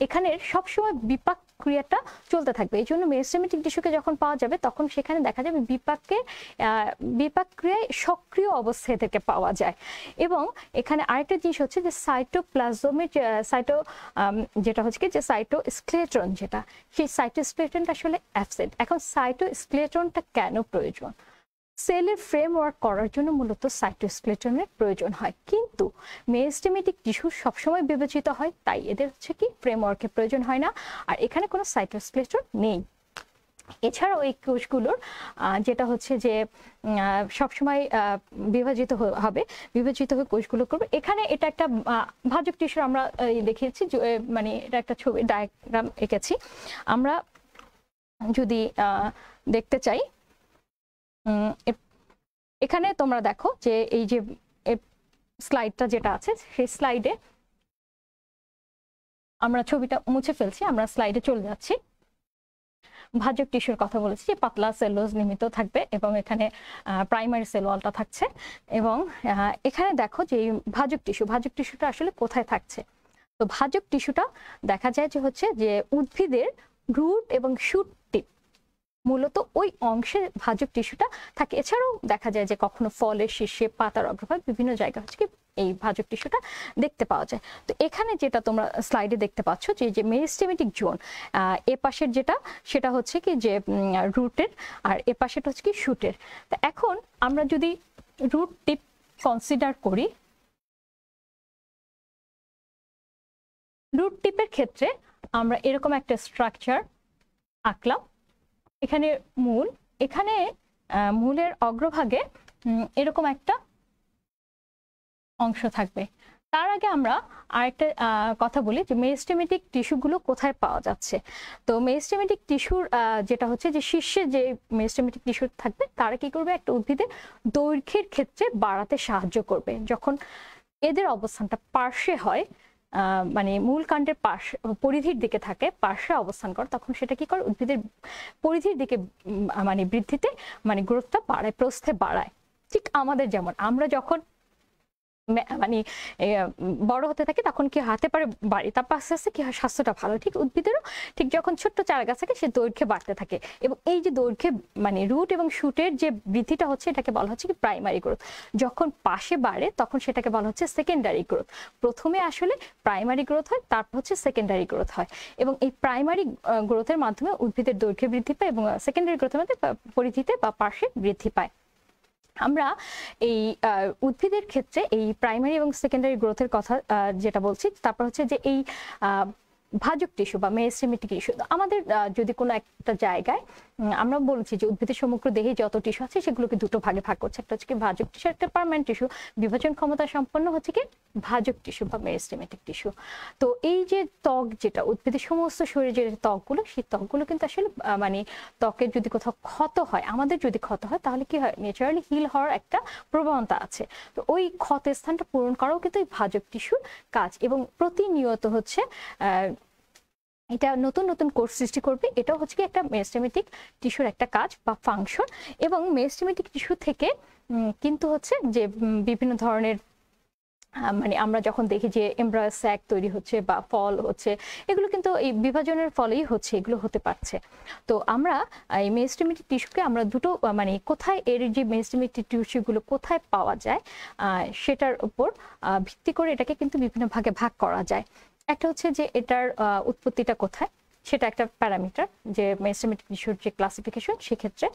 এখানের সবসময় বিপাক ক্রিয়াটা চলতে থাকবে। এই জন্য মেরিস্টেমেটিক টিস্যুকে যখন পাওয়া যাবে তখন সেখানে দেখা যাবে বিপাক ক্রিয়ায় সক্রিয় অবস্থায় থেকে পাওয়া যায়। এবং এখানে আরেকটা জিনিস হচ্ছে যে সাইটোপ্লাজমের যেটা হচ্ছে কি যে সাইটোস্কেলেটন, যেটা সেই সাইটোস্কেলেটনটা আসলে অ্যাবসেন্ট। এখন সাইটোস্কেলেটনটা কেন প্রয়োজন? সেলের ফ্রেমওয়ার্ক করার জন্য মূলত সাইটোস্কেলেটনের প্রয়োজন হয়, কিন্তু মেরিস্টেমেটিক টিস্যু সবসময় বিভাজিত হয়, তাই এদের হচ্ছে কি ফ্রেমওয়ার্কের প্রয়োজন হয় না, আর এখানে কোনো সাইটোস্কেলেটন নেই। এছাড়াও এই কোষগুলোর যেটা হচ্ছে যে সবসময় বিভাজিত হবে, বিভাজিত হয়ে কোষগুলো করবে। এখানে এটা একটা ভাজক টিস্যুর আমরা দেখিয়েছি, মানে এটা একটা ছবি ডায়াগ্রাম এঁকেছি। আমরা যদি দেখতে চাই, এখানে তোমরা দেখো যে এই যে স্লাইডটা যেটা আছে, সেই স্লাইডে আমরা ছবিটা মুছে ফেলছি, আমরা স্লাইডে চলে যাচ্ছি। ভাজক টিস্যুর কথা বলেছি যে পাতলা সেলুলোজ নির্মিত থাকবে এবং এখানে প্রাইমারি সেল ওয়ালটা থাকছে। এবং এখানে দেখো যে ভাজক টিস্যুটা আসলে কোথায় থাকছে। তো ভাজক টিস্যুটা দেখা যায় যে হচ্ছে যে উদ্ভিদের রুট এবং শুট টিপ, মূলত ওই অংশে ভাজক টিস্যুটা থাকে। এছাড়াও দেখা যায় যে কখনো ফলের শীর্ষে, পাতার অগ্রভাগ, বিভিন্ন জায়গা হচ্ছে কি এই ভাজক টিস্যুটা দেখতে পাওয়া যায়। তো এখানে যেটা তোমরা স্লাইডে দেখতে পাচ্ছ যে মেরিস্টেমেটিক জোন, এ পাশের যেটা সেটা হচ্ছে কি যে রুটের, আর এ পাশেটা হচ্ছে কি শুটের। তো এখন আমরা যদি রুট টিপ কনসিডার করি, রুট টিপের ক্ষেত্রে আমরা এরকম একটা স্ট্রাকচার আঁকলাম। এখানে মূল, এখানে মূলের অগ্রভাগে এরকম একটা অংশ থাকবে। তার আগে আমরা আরেকটা কথা বলি যে মেরিস্টেমেটিক টিস্যুগুলো কোথায় পাওয়া যাচ্ছে। তো মেরিস্টেমেটিক টিস্যুর যেটা হচ্ছে যে শীর্ষে যে মেরিস্টেমেটিক টিস্যু থাকবে, তারা কি করবে, একটা উদ্ভিদের দৈর্ঘ্যের ক্ষেত্রে বাড়াতে সাহায্য করবে। যখন এদের অবস্থানটা পার্শ্বে হয়, মানে মূল কাণ্ডের পরিধির দিকে থাকে, পার্শ্বে অবস্থান করে, তখন সেটা কি করে, উদ্ভিদের পরিধির দিকে মানে বৃদ্ধিতে মানে গ্রোথটা বাড়ায়, প্রস্থে বাড়ায়। ঠিক আমাদের যেমন আমরা যখন মানে বড় হতে থাকে তখন কি হাতে পারে বাড়ি, তারপর আস্তে আস্তে কি হয়, স্বাস্থ্যটা ভালো। ঠিক উদ্ভিদেরও ঠিক যখন ছোট্ট চারা গাছ থাকে সে দৈর্ঘ্যে বাড়তে থাকে। এবং এই যে দৈর্ঘ্যে মানে রুট এবং শুটের যে বৃদ্ধিটা হচ্ছে, এটাকে বলা হচ্ছে কি প্রাইমারি গ্রোথ। যখন পাশে বাড়ে তখন সেটাকে বলা হচ্ছে সেকেন্ডারি গ্রোথ। প্রথমে আসলে প্রাইমারি গ্রোথ হয়, তারপর হচ্ছে সেকেন্ডারি গ্রোথ হয়। এবং এই প্রাইমারি গ্রোথের মাধ্যমে উদ্ভিদের দৈর্ঘ্যে বৃদ্ধি পায় এবং সেকেন্ডারি গ্রোথের মধ্যে পরিধিতে বা পার্শ্বে বৃদ্ধি পায়। আমরা এই উদ্ভিদের ক্ষেত্রে এই প্রাইমারি এবং সেকেন্ডারি গ্রোথের কথা যেটা বলছি, তারপর হচ্ছে যে এই ভাজক টিস্যু বা মেরিস্টেমেটিক টিস্যু। আমাদের যদি কোনো একটা জায়গায় আমরা বলছি যে উদ্ভিদের সমগ্র দেহে যত টিস্যু আছে সেগুলোকে দুটো ভাগে ভাগ করছে, একটা হচ্ছে কি ভাজক টিস্যু, একটা পার্মানেন্ট টিস্যু। বিভাজন ক্ষমতা সম্পন্ন হচ্ছে কি ভাজক টিস্যু বা মেরিস্টেমেটিক টিস্যু। তো এই যে ত্বক, যেটা উদ্ভিদের সমস্ত শরীরের যে ত্বকগুলো, সেই ত্বকগুলো কিন্তু আসলে মানে ত্বকের যদি কোথাও ক্ষত হয়, আমাদের যদি ক্ষত হয়, তাহলে কি হয়, ন্যাচারালি হিল হওয়ার একটা প্রবণতা আছে। তো ওই ক্ষত স্থানটা পূরণ করাও কিন্তু এই ভাজক টিস্যুর কাজ, এবং প্রতিনিয়ত হচ্ছে এটা নতুন নতুন কোষ সৃষ্টি করবে। এটাও হচ্ছে কি একটা মেরিস্টেমেটিক টিস্যুর একটা কাজ বা ফাংশন। এবং মেরিস্টেমেটিক টিস্যু থেকে কিন্তু হচ্ছে যে বিভিন্ন ধরনের মানে আমরা যখন দেখি যে এমব্রায়ো স্যাক তৈরি হচ্ছে বা ফল হচ্ছে, এগুলো কিন্তু এই বিভাজনের ফলেই হচ্ছে, এগুলো হতে পারছে। তো আমরা এই মেরিস্টেমেটিক টিস্যুকে আমরা দুটো মানে কোথায়, এর যে মেরিস্টেমেটিক টিস্যুগুলো কোথায় পাওয়া যায় সেটার উপর ভিত্তি করে এটাকে কিন্তু বিভিন্ন ভাগে ভাগ করা যায়। একটা হচ্ছে যে এটার উৎপত্তিটা কোথায়, সেটা একটা প্যারামিটার, যে মেরিস্টেমেটিক টিস্যুর যে ক্লাসিফিকেশন সেক্ষেত্রে।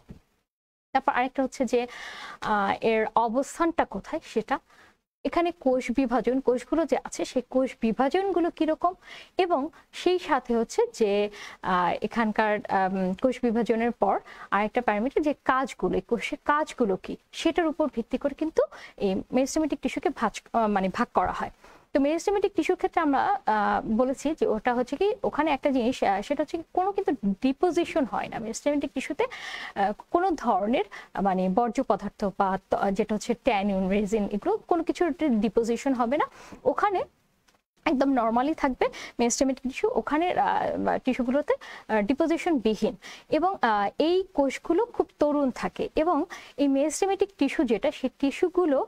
তারপর আরেকটা হচ্ছে যে এর অবস্থানটা কোথায় সেটা। এখানে কোষ বিভাজন, কোষগুলো যে আছে সেই কোষ বিভাজনগুলো কিরকম, এবং সেই সাথে হচ্ছে যে এখানকার কোষ বিভাজনের পর আরেকটা প্যারামিটার যে কাজগুলো, এই কোষের কাজগুলো কি, সেটার উপর ভিত্তি করে কিন্তু এই মেরিস্টেমেটিক টিস্যুকে মানে ভাগ করা হয়। তো মেরিস্টেমেটিক টিস্যুর ক্ষেত্রে আমরা বলেছি যে ওটা হচ্ছে কি, ওখানে একটা জিনিস সেটা হচ্ছে কোনো কিন্তু ডিপোজিশন হয় না মেরিস্টেমেটিক টিস্যুতে। কোনো ধরনের মানে বর্জ্য পদার্থ বা যেটা হচ্ছে ট্যানিন, রেজিন, এগুলো কোনো কিছুর ডিপোজিশন হবে না ওখানে, একদম নর্মালি থাকবে মেরিস্টেমেটিক টিস্যু। ওখানে টিস্যুগুলোতে ডিপোজিশন বিহীন, এবং এই কোষগুলো খুব তরুণ থাকে। এবং এই মেরিস্টেমেটিক টিস্যু যেটা, সেই টিস্যুগুলো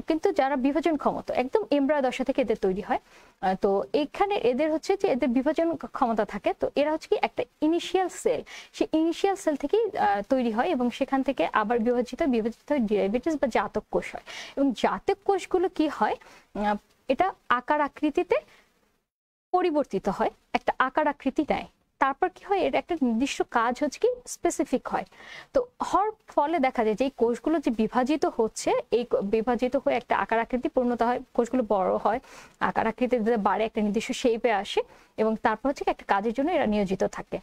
কিন্তু যারা বিভাজন ক্ষমতা, একদম এমব্রায়ো দশা থেকে এদের তৈরি হয়। তো এখানে এদের হচ্ছে যে এদের বিভাজন ক্ষমতা থাকে। তো এরা হচ্ছে কি একটা ইনিশিয়াল সেল, সেই ইনিশিয়াল সেল থেকেই তৈরি হয়, এবং সেখান থেকে আবার বিভাজিত হয় ডেরিভেটিভস বা জাতক কোষ হয়। এবং জাতক কোষগুলো কি হয়, এটা আকার আকৃতিতে পরিবর্তিত হয়, একটা আকার আকৃতি নেয়। তারপর কি হয়, এর একটা নির্দিষ্ট কাজ হচ্ছে কি স্পেসিফিক হয়। তো হওয়ার ফলে দেখা যায় যে এই কোষগুলো যে বিভাজিত হচ্ছে, এই বিভাজিত হয়ে একটা আকার আকৃতি পূর্ণতা হয়, কোষগুলো বড় হয়, আকার আকৃতিতে বাড়ে, একটা নির্দিষ্ট শেপে আসে, এবং তারপর হচ্ছে একটা কাজের জন্য এরা নিয়োজিত থাকে।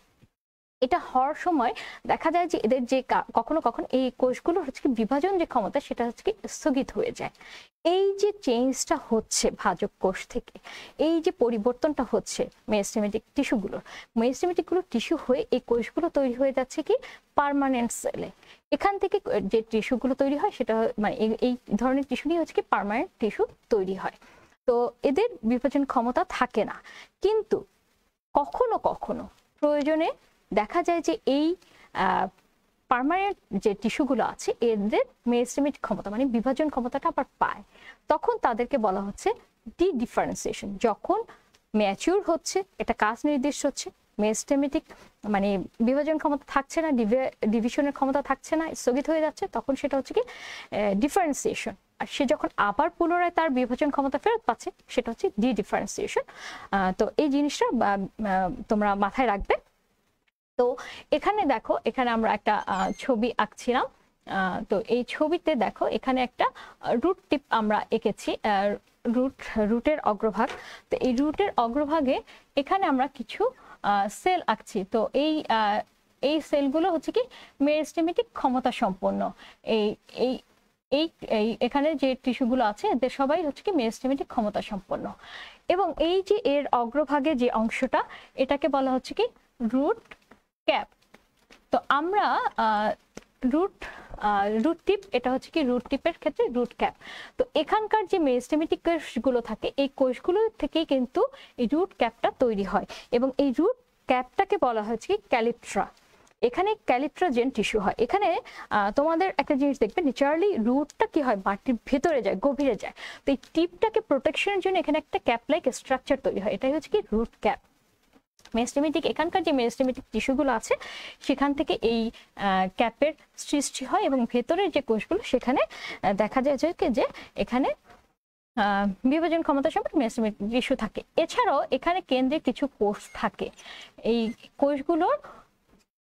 এটা হওয়ার সময় দেখা যায় যে এদের যে কখনো কখনো এই কোষগুলো হচ্ছে কি বিভাজন যে ক্ষমতা, সেটা হচ্ছে কি স্থগিত হয়ে যায়। এই যে চেঞ্জটা হচ্ছে ভাজক কোষ থেকে, এই যে পরিবর্তনটা হচ্ছে মেরিস্টেমেটিক টিস্যুগুলোর, মেরিস্টেমেটিক গুলো টিস্যু হয়ে এই কোষগুলো তৈরি হয়ে যাচ্ছে কি পার্মানেন্ট সেলে। এখান থেকে যে টিস্যুগুলো তৈরি হয় সেটা মানে এই ধরনের টিস্যু নিয়ে হচ্ছে কি পার্মানেন্ট টিস্যু তৈরি হয়। তো এদের বিভাজন ক্ষমতা থাকে না, কিন্তু কখনো কখনো প্রয়োজনে দেখা যায় যে এই পার্মানেন্ট যে টিস্যুগুলো আছে এদের মেরিস্টেমেটিক ক্ষমতা মানে বিভাজন ক্ষমতাটা আবার পায়। তখন তাদেরকে বলা হচ্ছে ডি ডিফারেন্সিয়েশন। যখন ম্যাচিউর হচ্ছে, এটা কাজ নির্দিষ্ট হচ্ছে, মেরিস্টেমেটিক মানে বিভাজন ক্ষমতা থাকছে না, ডিভিশনের ক্ষমতা থাকছে না, স্থগিত হয়ে যাচ্ছে, তখন সেটা হচ্ছে কি ডিফারেন্সিয়েশন। আর সে যখন আবার পুনরায় তার বিভাজন ক্ষমতা ফেরত পাচ্ছে, সেটা হচ্ছে ডি ডিফারেন্সিয়েশন। তো এই জিনিসটা তোমরা মাথায় রাখবে। তো এখানে দেখো, এখানে আমরা একটা ছবি আঁকছিলাম। তো এই ছবিতে দেখো এখানে একটা রুট টিপ আমরা এঁকেছি, রুটের অগ্রভাগ। তো এই রুটের অগ্রভাগে এখানে আমরা কিছু সেল আঁকছি। তো এই সেলগুলো হচ্ছে কি মেরিস্টেমেটিক ক্ষমতা সম্পন্ন। এই এই এই এখানে যে টিস্যুগুলো আছে এদের সবাই হচ্ছে কি মেরিস্টেমেটিক ক্ষমতা সম্পন্ন। এবং এই যে এর অগ্রভাগে যে অংশটা, এটাকে বলা হচ্ছে কি রুট ক্যাপ। তো আমরা রুট টিপ, এটা হচ্ছে কি রুট টিপের ক্ষেত্রে রুট ক্যাপ। তো এখানকার যে মেরিস্টেমেটিক কোষগুলো থাকে, এই কোষগুলো থেকেই কিন্তু এই রুট ক্যাপটা তৈরি হয়, এবং এই রুট ক্যাপটাকে বলা হচ্ছে কি ক্যালিপ্ট্রা। এখানে ক্যালিপ্ট্রাজেন টিস্যু হয়। এখানে তোমাদের একটা জিনিস দেখবে, ন্যাচারালি রুটটা কি হয়, মাটির ভেতরে যায়, গভীরে যায়। তো এই টিপটাকে প্রোটেকশনের জন্য এখানে একটা ক্যাপ লাইক স্ট্রাকচার তৈরি হয়, এটাই হচ্ছে কি রুট ক্যাপ। মেরিস্টেমেটিক এখানকার যে মেরিস্টেমেটিক টিস্যুগুলো আছে সেখান থেকে এই ক্যাপের সৃষ্টি হয়, এবং ভেতরের যে কোষগুলো সেখানে দেখা যায় যে এখানে বিভাজন ক্ষমতা সম্পন্ন মেরিস্টেমেটিক টিস্যু থাকে। এছাড়াও এখানে কেন্দ্রে কিছু কোষ থাকে। এই কোষগুলোর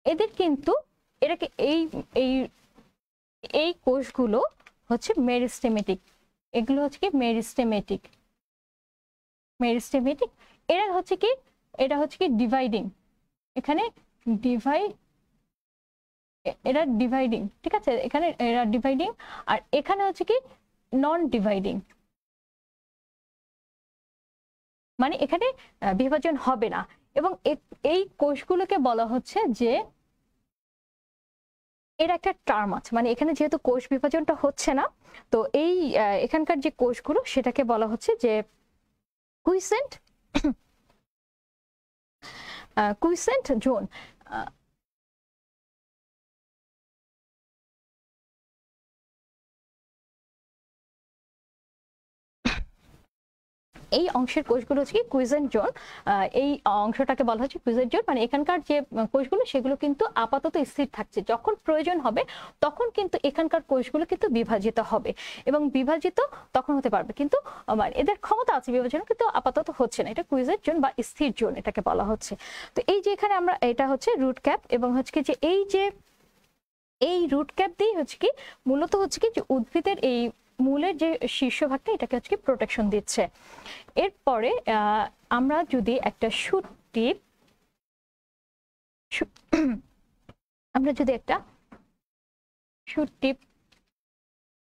এদের কিন্তু এটাকে এই এই কোষগুলো হচ্ছে মেরিস্টেমেটিক, এগুলো হচ্ছে কি মেরিস্টেমেটিক, মেরিস্টেমেটিক। এরা হচ্ছে কি, এটা হচ্ছে কি ডিভাইডিং, এখানে এরা ডিভাইডিং, ঠিক আছে, এখানে এরা ডিভাইডিং, আর এখানে হচ্ছে কি নন ডিভাইডিং, মানে এখানে বিভাজন হবে না। এবং এই কোষগুলোকে বলা হচ্ছে যে এর একটা টার্ম আছে, মানে এখানে যেহেতু কোষ বিভাজনটা হচ্ছে না, তো এই এখানকার যে কোষগুলো সেটাকে বলা হচ্ছে যে কুইসেন্ট কুইসেন্ট জোন। এই অংশের কোষগুলো হচ্ছে কুইজেন্ট জোন, এই অংশটাকে বলা হচ্ছে কুইজেন্ট জোন, মানে এখানকার যে কোষগুলো সেগুলো কিন্তু আপাতত স্থির থাকছে, যখন প্রয়োজন হবে তখন কিন্তু এখানকার কোষগুলো কিন্তু বিভাজিত হবে, এবং বিভাজিত তখন হতে পারবে, কিন্তু মানে এদের ক্ষমতা আছে বিভাজন, কিন্তু আপাতত হচ্ছে না। এটা কুইজেন্ট জোন বা স্থির জোন এটাকে বলা হচ্ছে। তো এই যে এখানে আমরা, এটা হচ্ছে রুট ক্যাপ, এবং হচ্ছে কি যে এই রুট ক্যাপ দিয়ে হচ্ছে কি মূলত হচ্ছে কি যে উদ্ভিদের এই মূলের যে শীর্ষভাগটা এটাকে হচ্ছে কি প্রোটেকশন দিচ্ছে। এরপরে আমরা যদি একটা শুট টিপ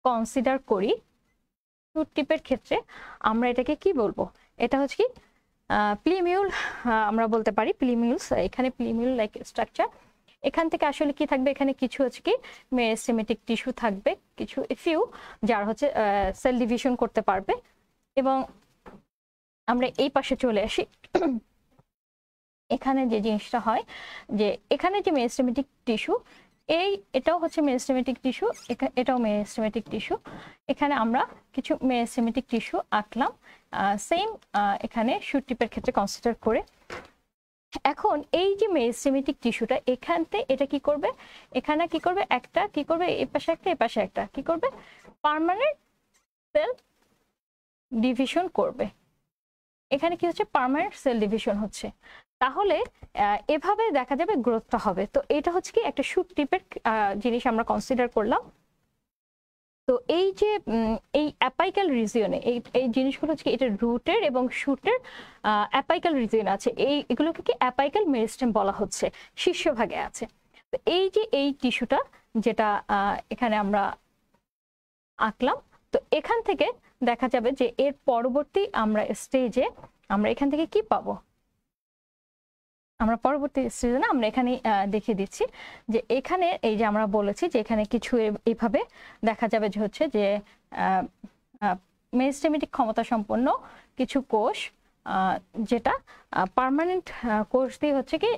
কনসিডার করি, শুট টিপের ক্ষেত্রে আমরা এটাকে কি বলবো, এটা হচ্ছে কি প্লিমিউল আমরা বলতে পারি, প্লিমিউলস। এখানে প্লিমিউল লাইক স্ট্রাকচার, এখান থেকে আসলে কি থাকবে, এখানে কিছু হচ্ছে কি মেরিস্টেমেটিক টিস্যু থাকবে, কিছু ফিউ যার হচ্ছে সেল ডিভিশন করতে পারবে। এবং আমরা এই পাশে চলে আসি, এখানে যে জিনিসটা হয় যে এখানে যে মেরিস্টেমেটিক টিস্যু, এটাও হচ্ছে মেরিস্টেমেটিক টিস্যু, এটাও মেরিস্টেমেটিক টিস্যু। এখানে আমরা কিছু মেরিস্টেমেটিক টিস্যু আঁকলাম, সেম এখানে শুট টিপের ক্ষেত্রে কনসিডার করে। এখন এই যে মেরিস্টেমেটিক টিস্যুটা এখানতে এটা কি করবে, এখানে কি করবে, একটা কি করবে, এই পাশে একটা, এই পাশে একটা, কি করবে, পার্মানেন্ট সেল ডিভিশন করবে। এখানে কি হচ্ছে, পার্মানেন্ট সেল ডিভিশন হচ্ছে। তাহলে এভাবে দেখা যাবে গ্রোথটা হবে। তো এটা হচ্ছে কি একটা শুট টিপের জিনিস আমরা কনসিডার করলাম। তো এই যে এই অ্যাপাইক্যাল রিজিয়নে এই জিনিসগুলো হচ্ছে এটা রুটের এবং শুটের অ্যাপাইক্যাল রিজিয়ন আছে, এগুলোকে কি অ্যাপাইক্যাল মেরিস্টেম বলা হচ্ছে, শীর্ষভাগে আছে। তো এই যে এই টিস্যুটা যেটা এখানে আমরা আঁকলাম, তো এখান থেকে দেখা যাবে যে এর পরবর্তী আমরা স্টেজে আমরা এখান থেকে কি পাবো, আমরা পরবর্তী স্টেজে না আমরা এখানে দেখিয়ে দিচ্ছি যে এখানে এই যে আমরা বলেছি যে এখানে কিছু এইভাবে দেখা যাবে যে হচ্ছে যে মেরিস্টেমেটিক ক্ষমতা সম্পন্ন কিছু কোষ, যেটা পার্মানেন্ট কোষ দিয়ে হচ্ছে কি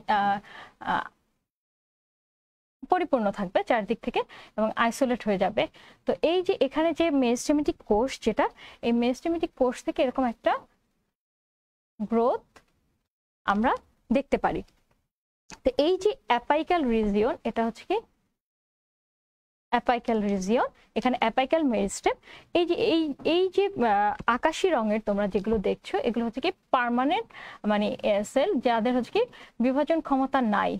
পরিপূর্ণ থাকবে চারদিক থেকে এবং আইসোলেট হয়ে যাবে। তো এই যে এখানে যে মেরিস্টেমেটিক কোষ, যেটা এই মেরিস্টেমেটিক কোষ থেকে এরকম একটা গ্রোথ আমরা দেখতে পারি। তো এই যে অ্যাপাইক্যাল রিজিয়ন, এটা হচ্ছে কি অ্যাপাইক্যাল রিজিয়ন, এখানে অ্যাপাইক্যাল মেরিস্টেম। এই যে আকাশি রঙের তোমরা যেগুলো দেখছো এগুলো হচ্ছে কি পার্মানেন্ট মানে সেল, যাদের হচ্ছে কি বিভাজন ক্ষমতা নাই,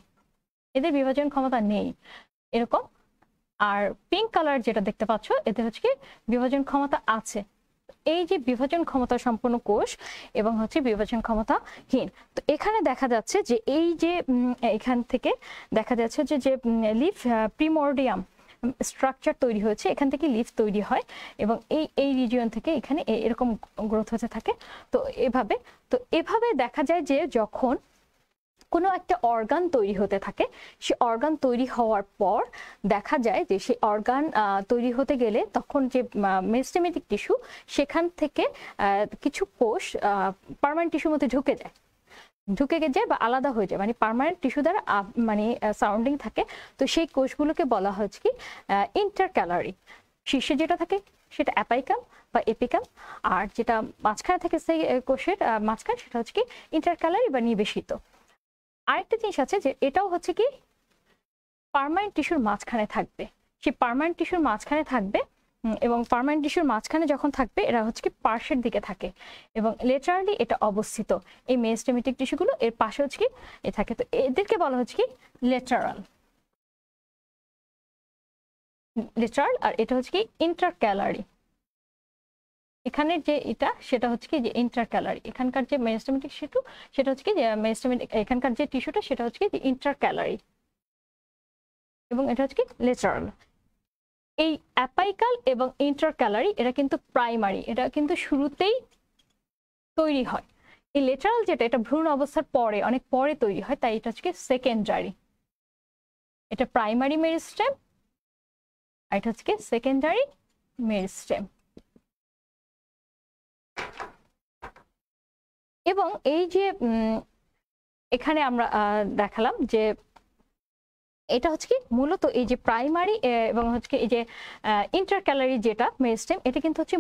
এদের বিভাজন ক্ষমতা নেই এরকম। আর পিঙ্ক কালার যেটা দেখতে পাচ্ছ এদের হচ্ছে কি বিভাজন ক্ষমতা আছে। এই যে বিভাজন ক্ষমতা সম্পন্ন কোষ এবং হচ্ছে বিভাজন ক্ষমতাহীন। তো এখানে দেখা যাচ্ছে যে এই যে এখান থেকে দেখা যাচ্ছে যে লিফ প্রিমোর্ডিয়াম স্ট্রাকচার তৈরি হয়েছে, এখান থেকে লিফ তৈরি হয় এবং এই রিজিয়ন থেকে এখানে এরকম গ্রোথ হতে থাকে। তো এভাবে দেখা যায় যে যখন কোনো একটা অর্গান তৈরি হতে থাকে, সে অর্গান তৈরি হওয়ার পর দেখা যায় যে সেই অর্গান তৈরি হতে গেলে তখন যে মেরিস্টেমেটিক টিস্যু সেখান থেকে কিছু কোষ পার্মানেন্ট টিস্যুর মধ্যে ঢুকে যায় বা আলাদা হয়ে যায়, মানে পার্মানেন্ট টিস্যু দ্বারা মানে সারাউন্ডিং থাকে। তো সেই কোষগুলোকে বলা হচ্ছে কি ইন্টারক্যালারি। শীর্ষে যেটা থাকে সেটা অ্যাপাইকাম বা এপিকাম, আর যেটা মাঝখানে থাকে সেই কোষের মাঝখানে সেটা হচ্ছে কি ইন্টারক্যালারি বা নিবেশিত। আরেকটা জিনিস আছে যে এটাও হচ্ছে কি পার্মানেন্ট টিস্যুর মাঝখানে থাকবে, সেই পার্মানেন্ট টিস্যুর মাঝখানে থাকবে এবং পার্মানেন্ট টিস্যুর মাঝখানে যখন থাকবে এরা হচ্ছে কি পার্শ্বের দিকে থাকে এবং লেটারালি এটা অবস্থিত, এই মেরিস্টেমেটিক টিস্যুগুলো এর পাশে হচ্ছে কি থাকে। তো এদেরকে বলা হচ্ছে কি লেটারাল। লেটারাল, আর এটা হচ্ছে কি ইন্টারক্যালারি। এখানে যে এটা সেটা হচ্ছে কি যে ইন্টারক্যালারি, এখানকার যে মেরিস্টেমেটিক টিস্যু সেটা হচ্ছে কি যে মেরিস্টেমেটিক, এখানকার যে টিস্যুটা সেটা হচ্ছে কি যে ইন্টারক্যালারি, এবং এটা হচ্ছে কি লেটারাল। এই অ্যাপাইকাল এবং ইন্টারক্যালারি এটা কিন্তু প্রাইমারি, এটা কিন্তু শুরুতেই তৈরি হয়। এই লেটারাল যেটা, এটা ভ্রূণ অবস্থার পরে, অনেক পরে তৈরি হয়, তাই এটা হচ্ছে কি সেকেন্ডারি। এটা প্রাইমারি মেরিস্টেম, আর এটা হচ্ছে কি সেকেন্ডারি মেরিস্টেম। এবং এই যে এখানে আমরা দেখালাম যে এটা হচ্ছে কি মূলত এই যে প্রাইমারি এবং হচ্ছে এই যে ইন্টারক্যালারি যেটা মেরিস্টেম, এটা কিন্তু হচ্ছে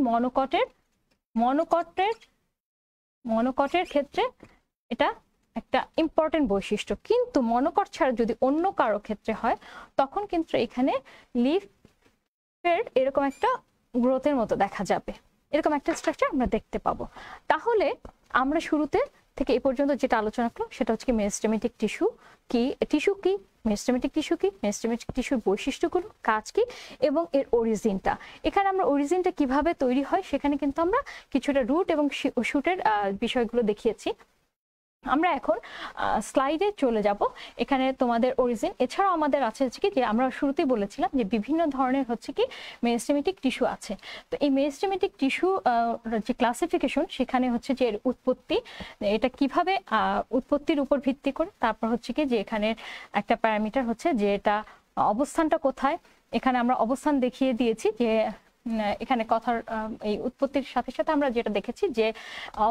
মনোকটের ক্ষেত্রে এটা একটা ইম্পর্টেন্ট বৈশিষ্ট্য। কিন্তু মনোকট ছাড়া যদি অন্য কারো ক্ষেত্রে হয়, তখন কিন্তু এখানে লিফের এরকম একটা গ্রোথের মতো দেখা যাবে, এরকম একটা স্ট্রাকচার আমরা দেখতে পাবো। তাহলে আমরা শুরুতে থেকে এই পর্যন্ত যেটা আলোচনা করলাম সেটা হচ্ছে কি মেরিস্টেমেটিক টিস্যু কি, মেরিস্টেমেটিক টিস্যু কি, মেরিস্টেমেটিক টিস্যুর বৈশিষ্ট্যগুলো, কাজ কি, এবং এর অরিজিনটা। এখানে আমরা অরিজিনটা কিভাবে তৈরি হয় সেখানে কিন্তু আমরা কিছুটা রুট এবং শুটের বিষয়গুলো দেখিয়েছি। আমরা এখন স্লাইডে চলে যাব। এখানে তোমাদের অরিজিন, এছাড়াও আমাদের আছে হচ্ছে কি যে আমরা শুরুতেই বলেছিলাম যে বিভিন্ন ধরনের হচ্ছে কি মেরিস্টেমেটিক টিস্যু আছে। তো এই মেরিস্টেমেটিক টিস্যু যে ক্লাসিফিকেশন, সেখানে হচ্ছে যে এর উৎপত্তি, এটা কিভাবে উৎপত্তির উপর ভিত্তি করে, তারপর হচ্ছে কি যে এখানে একটা প্যারামিটার হচ্ছে যে এটা অবস্থানটা কোথায়। এখানে আমরা অবস্থান দেখিয়ে দিয়েছি যে এখানে কথার এই উৎপত্তির সাথে সাথে আমরা যেটা দেখেছি যে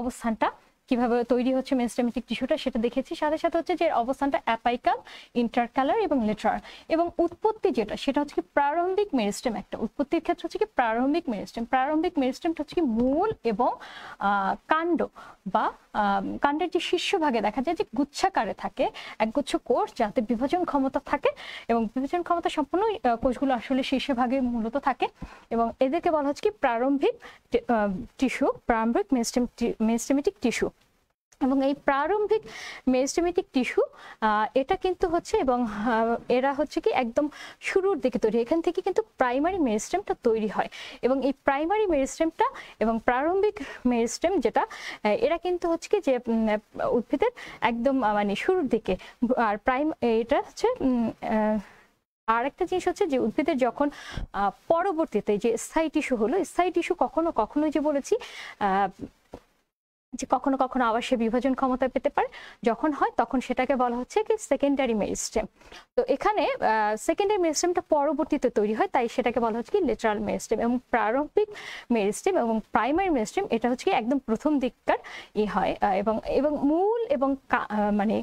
অবস্থানটা কিভাবে তৈরি হচ্ছে মেরিস্টেমেটিক টিস্যুটা সেটা দেখেছি, সাথে সাথে হচ্ছে যে অবস্থানটা অ্যাপাইকাল, ইন্টারক্যালার এবং লেটারাল। এবং উৎপত্তি যেটা সেটা হচ্ছে কি প্রারম্ভিক মেরিস্টেম, একটা উৎপত্তির ক্ষেত্রে হচ্ছে কি প্রারম্ভিক মেরিস্টেমটা হচ্ছে কি মূল এবং কাণ্ড বা কাণ্ডের যে শীর্ষভাগে দেখা যায় যে গুচ্ছাকারে থাকে, একগুচ্ছ কোষ যাতে বিভাজন ক্ষমতা থাকে, এবং বিভাজন ক্ষমতা সম্পন্ন কোষগুলো আসলে শীর্ষভাগে মূলত থাকে, এবং এদেরকে বলা হচ্ছে কি প্রারম্ভিক টিস্যু, প্রারম্ভিক মেরিস্টেমেটিক টিস্যু। এবং এই প্রারম্ভিক মেরিস্টেমেটিক টিস্যু এটা কিন্তু হচ্ছে, এবং এরা হচ্ছে কি একদম শুরুর দিকে তৈরি, এখান থেকে কিন্তু প্রাইমারি মেরিস্টেমটা তৈরি হয়। এবং এই প্রাইমারি মেরিস্টেমটা এবং প্রারম্ভিক মেরিস্টেম যেটা, এরা কিন্তু হচ্ছে কি যে উদ্ভিদের একদম মানে শুরুর দিকে। আর এটা হচ্ছে আর একটা জিনিস হচ্ছে যে উদ্ভিদের যখন পরবর্তীতে যে স্থায়ী টিস্যু হলো, স্থায়ী টিস্যু কখনো কখনো যে বলেছি যে কখনো কখনো আবার সে বিভাজন ক্ষমতা পেতে পারে, যখন হয় তখন সেটাকে বলা হচ্ছে কি সেকেন্ডারি মেরিস্টেম। তো এখানে সেকেন্ডারি মেরিস্টেমটা পরবর্তীতে তৈরি হয়, তাই সেটাকে বলা হচ্ছে কি লেটারাল মেরিস্টেম। এবং প্রারম্ভিক মেরিস্টেম এবং প্রাইমারি মেরিস্টেম এটা হচ্ছে কি একদম প্রথম দিককার হয়, এবং মূল এবং মানে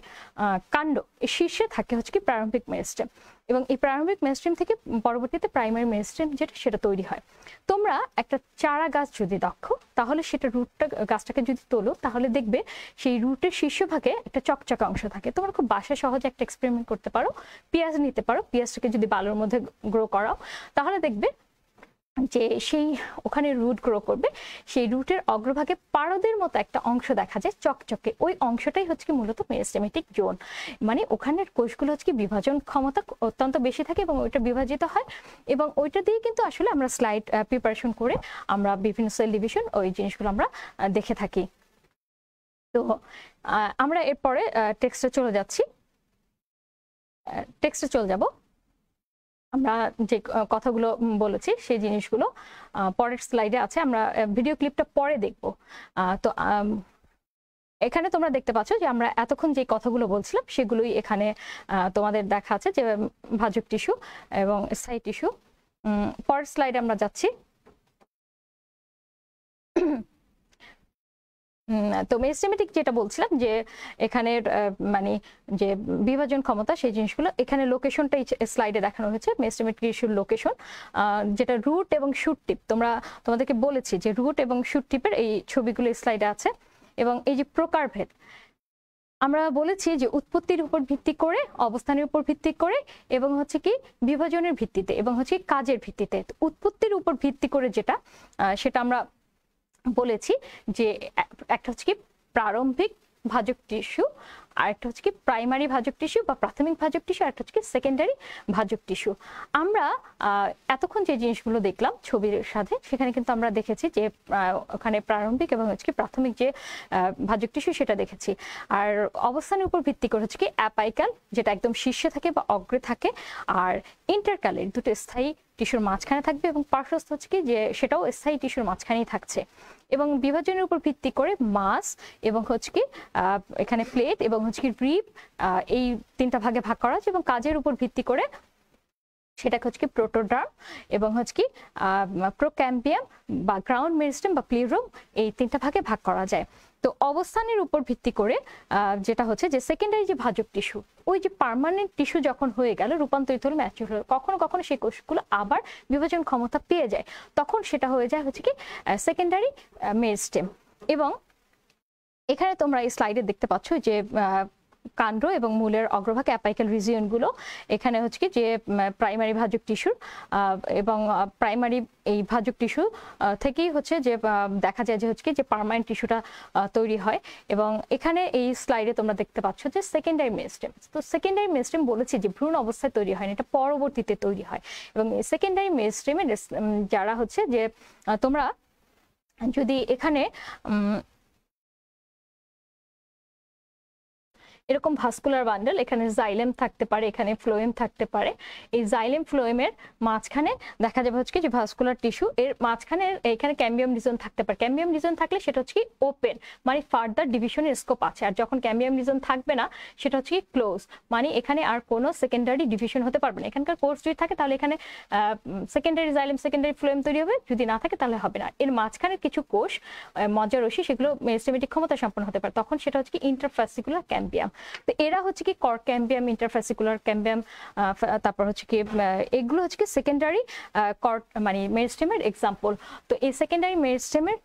কাণ্ড শীর্ষে থাকে হচ্ছে কি প্রারম্ভিক মেরিস্টেম। এবং এই প্রারম্ভিক মেরিস্টেম থেকে পরবর্তীতে প্রাইমারি মেরিস্টেম যেটা সেটা তৈরি হয়। তোমরা একটা চারা গাছ যদি দেখো, তাহলে সেটা গাছটাকে যদি তোলো, তাহলে দেখবে সেই রুটের শীর্ষভাগে একটা চকচকে অংশ থাকে। তোমরা খুব বাসায় সহজে একটা এক্সপেরিমেন্ট করতে পারো, পেঁয়াজ নিতে পারো, পেঁয়াজটাকে যদি বালুর মধ্যে গ্রো করাও, তাহলে দেখবে যে সেই ওখানে রুট গ্রো করবে, সেই রুটের অগ্রভাগে পারদের মতো একটা অংশ দেখা যায় চকচকে, ওই অংশটাই হচ্ছে কি মূলত মেরিস্টেমেটিক জোন। মানে ওখানের কোষগুলো হচ্ছে কি বিভাজন ক্ষমতা অত্যন্ত বেশি থাকে এবং ওইটা বিভাজিত হয়, এবং ওইটা দিয়ে কিন্তু আসলে আমরা স্লাইড প্রিপারেশন করে আমরা বিভিন্ন সেল ডিভিশন ওই জিনিসগুলো আমরা দেখে থাকি। তো আমরা এরপরে টেক্সটে চলে যাব। আমরা যে কথাগুলো বলেছি সেই জিনিসগুলো পরের স্লাইডে আছে, আমরা ভিডিও ক্লিপটা পরে দেখব। তো এখানে তোমরা দেখতে পাচ্ছ যে আমরা এতক্ষণ যে কথাগুলো বলছিলাম সেগুলোই এখানে তোমাদের দেখা আছে, যে ভাজক টিস্যু এবং স্থায়ী টিস্যু। পরের স্লাইডে আমরা যাচ্ছি। তো মেরিস্টেমেটিক যেটা বলছিলাম যে এখানে মানে যে বিভাজন ক্ষমতা সেই জিনিসগুলো, এখানে লোকেশনটা স্লাইডে দেখানো হয়েছে, মেরিস্টেমেটিক টিস্যুর লোকেশন, যেটা রুট এবং শুট টিপ। তোমাদেরকে বলেছি যে রুট এবং শুট টিপের এই ছবিগুলো স্লাইডে আছে। এবং এই যে প্রকারভেদ, আমরা বলেছি যে উৎপত্তির উপর ভিত্তি করে, অবস্থানের উপর ভিত্তি করে, এবং হচ্ছে কি বিভাজনের ভিত্তিতে, এবং হচ্ছে কাজের ভিত্তিতে। উৎপত্তির উপর ভিত্তি করে যেটা, সেটা আমরা বলেছি যে একটা হচ্ছে কি প্রারম্ভিক ভাজক টিস্যু, আর একটা হচ্ছে কি প্রাইমারি ভাজক টিস্যু বা প্রাথমিক ভাজক টিস্যু, আর একটা হচ্ছে কি সেকেন্ডারি ভাজক টিস্যু। আমরা এতক্ষণ যে জিনিসগুলো দেখলাম ছবির সাথে, সেখানে কিন্তু আমরা দেখেছি যে ওখানে প্রারম্ভিক এবং হচ্ছে কি প্রাথমিক যে ভাজক টিস্যু সেটা দেখেছি। আর অবস্থানের উপর ভিত্তি করে হচ্ছে কি অ্যাপাইকাল যেটা একদম শীর্ষে থাকে বা অগ্রে থাকে, আর ইন্টারক্যালের দুটো স্থায়ী টিস্যুর মাঝখানে থাকবে, এবং পার্শ্বস্থ হচ্ছে কি যে সেটাও স্থায়ী টিস্যুর মাঝখানেই থাকছে। এবং বিভাজনের উপর ভিত্তি করে মাস এবং হচ্ছে কি এখানে প্লেট এবং হচ্ছে কি রিব, এই তিনটা ভাগে ভাগ করা আছে। এবং কাজের উপর ভিত্তি করে সেটাকে হচ্ছে কি প্রোটোডার্ম এবং হচ্ছে কি প্রোক্যাম্বিয়াম বা গ্রাউন্ড মেরিস্টেম বা প্লিউরোম, এই তিনটা ভাগে ভাগ করা যায়। তো অবস্থানের উপর ভিত্তি করে যেটা হচ্ছে যে সেকেন্ডারি যে ভাজক টিস্যু, ওই যে পার্মানেন্ট টিস্যু যখন হয়ে গেল, রূপান্তরিত হলো, ম্যাচিউর হলো, কখনো কখনো সেই কোষগুলো আবার বিভাজন ক্ষমতা পেয়ে যায়, তখন সেটা হয়ে যায় হচ্ছে কি সেকেন্ডারি মেরিস্টেম। এবং এখানে তোমরা এই স্লাইডে দেখতে পাচ্ছ যে কাণ্ড এবং মূলের অগ্রভাগ অ্যাপাইক্যাল রিজিয়ন গুলো, এখানে হচ্ছে কি যে প্রাইমারি ভাজক টিস্যুর এবং প্রাইমারি এই ভাজক টিস্যু থেকেই হচ্ছে যে দেখা যায় যে হচ্ছে কি যে পার্মানেন্ট টিস্যুটা তৈরি হয়। এবং এখানে এই স্লাইডে তোমরা দেখতে পাচ্ছ যে সেকেন্ডারি মেরিস্টেম। তো সেকেন্ডারি মেরিস্টেম বলেছি যে ভ্রূণ অবস্থায় তৈরি হয় না, এটা পরবর্তীতে তৈরি হয়। এবং এই সেকেন্ডারি মেরিস্টেমের যারা হচ্ছে যে তোমরা যদি এখানে এরকম ভাস্কুলার বান্ডেল, এখানে জাইলেম থাকতে পারে, এখানে ফ্লোয়েম থাকতে পারে। এই জাইলেম ফ্লোয়েমের মাঝখানে দেখা যাবে হচ্ছে কি যে ভাস্কুলার টিস্যু, এর মাঝখানে এখানে ক্যাম্বিয়াম রিজন থাকতে পারে। ক্যাম্বিয়াম রিজন থাকলে সেটা হচ্ছে কি ওপেন, মানে ফার্দার ডিভিশনের স্কোপ আছে। আর যখন ক্যাম্বিয়াম রিজন থাকবে না, সেটা হচ্ছে কি ক্লোজ, মানে এখানে আর কোনো সেকেন্ডারি ডিভিশন হতে পারবে না। এখানকার কোষ যদি থাকে তাহলে এখানে সেকেন্ডারি জাইলেম, সেকেন্ডারি ফ্লোয়েম তৈরি হবে, যদি না থাকে তাহলে হবে না। এর মাঝখানে কিছু কোষ মজ্জারসি, সেগুলো মেরিস্টেমেটিক ক্ষমতা সম্পন্ন হতে পারে, তখন সেটা হচ্ছে কি ইন্টারফ্যাসিকুলার ক্যাম্বিয়াম। তো এরা হচ্ছে কি কর ক্যাম্বিয়াম, ইন্টারফ্যাসিকুলার ক্যাম্বিয়াম, তারপর হচ্ছে কি এগুলো হচ্ছে কি সেকেন্ডারি কর মানে মেরিস্টেমের এক্সাম্পল। তো এই সেকেন্ডারি মেরিস্টেমের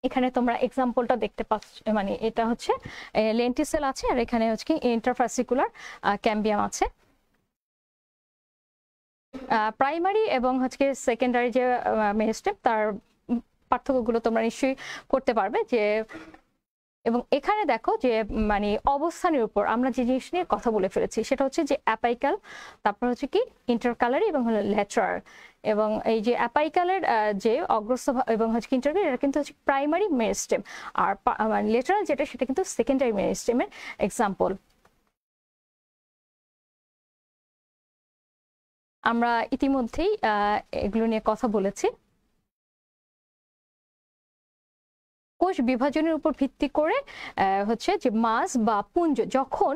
এখানে তোমরা এক্সাম্পলটা দেখতে পাচ্ছ, মানে এটা হচ্ছে লেন্টিসেল আছে, আর এখানে হচ্ছে কি ইন্টারফ্যাসিকুলার ক্যাম্বিয়াম আছে। প্রাইমারি এবং হচ্ছে সেকেন্ডারি যে মেরিস্টেম, তার পার্থক্যগুলো তোমরা নিশ্চয়ই করতে পারবে যে। এবং এখানে দেখো যে মানে অবস্থানের উপর আমরা যে জিনিস নিয়ে কথা বলে ফেলেছি, সেটা হচ্ছে যে অ্যাপাইকাল, তারপর হচ্ছে কি ইন্টারকালারি এবং হলো ল্যাটারাল। এবং এই যে অ্যাপাইকালের যে অগ্রস্থ এবং হচ্ছে ইন্টারকালার, এটা কিন্তু হচ্ছে প্রাইমারি মেরিস্টেম, আর ল্যাটারাল যেটা সেটা কিন্তু সেকেন্ডারি মেরিস্টেমের এক্সাম্পল। আমরা ইতিমধ্যেই এগুলো নিয়ে কথা বলেছি। কোষ বিভাজনের উপর ভিত্তি করে হচ্ছে যে মাস বা পুঞ্জ, যখন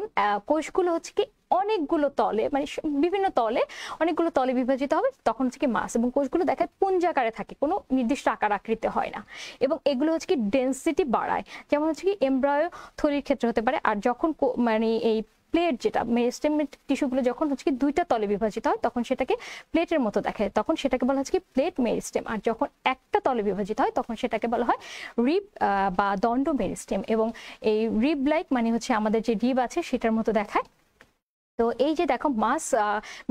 কোষগুলো হচ্ছে কি অনেকগুলো তলে, মানে বিভিন্ন তলে অনেকগুলো তলে বিভাজিত হবে, তখন হচ্ছে কি মাস। এবং কোষগুলো দেখায় পুঞ্জাকারে থাকে, কোনো নির্দিষ্ট আকার আকৃতি হয় না। এবং এগুলো হচ্ছে কি ডেন্সিটি বাড়ায়, যেমন হচ্ছে কি এমব্রায়ো থলির ক্ষেত্রে হতে পারে। আর যখন মানে এই প্লেট যেটা মেরিস্টেমের টিস্যুগুলো যখন হচ্ছে কি দুইটা তলে বিভাজিত হয়, তখন সেটাকে প্লেটের মতো দেখায়, তখন সেটাকে বলা হচ্ছে কি প্লেট মেরিস্টেম। আর যখন একটা তলে বিভাজিত হয়, তখন সেটাকে বলা হয় রিব বা দণ্ড মেরিস্টেম। এবং এই রিব লাইক মানে হচ্ছে আমাদের যে রিব আছে সেটার মতো দেখায়। তো এই যে দেখো মাস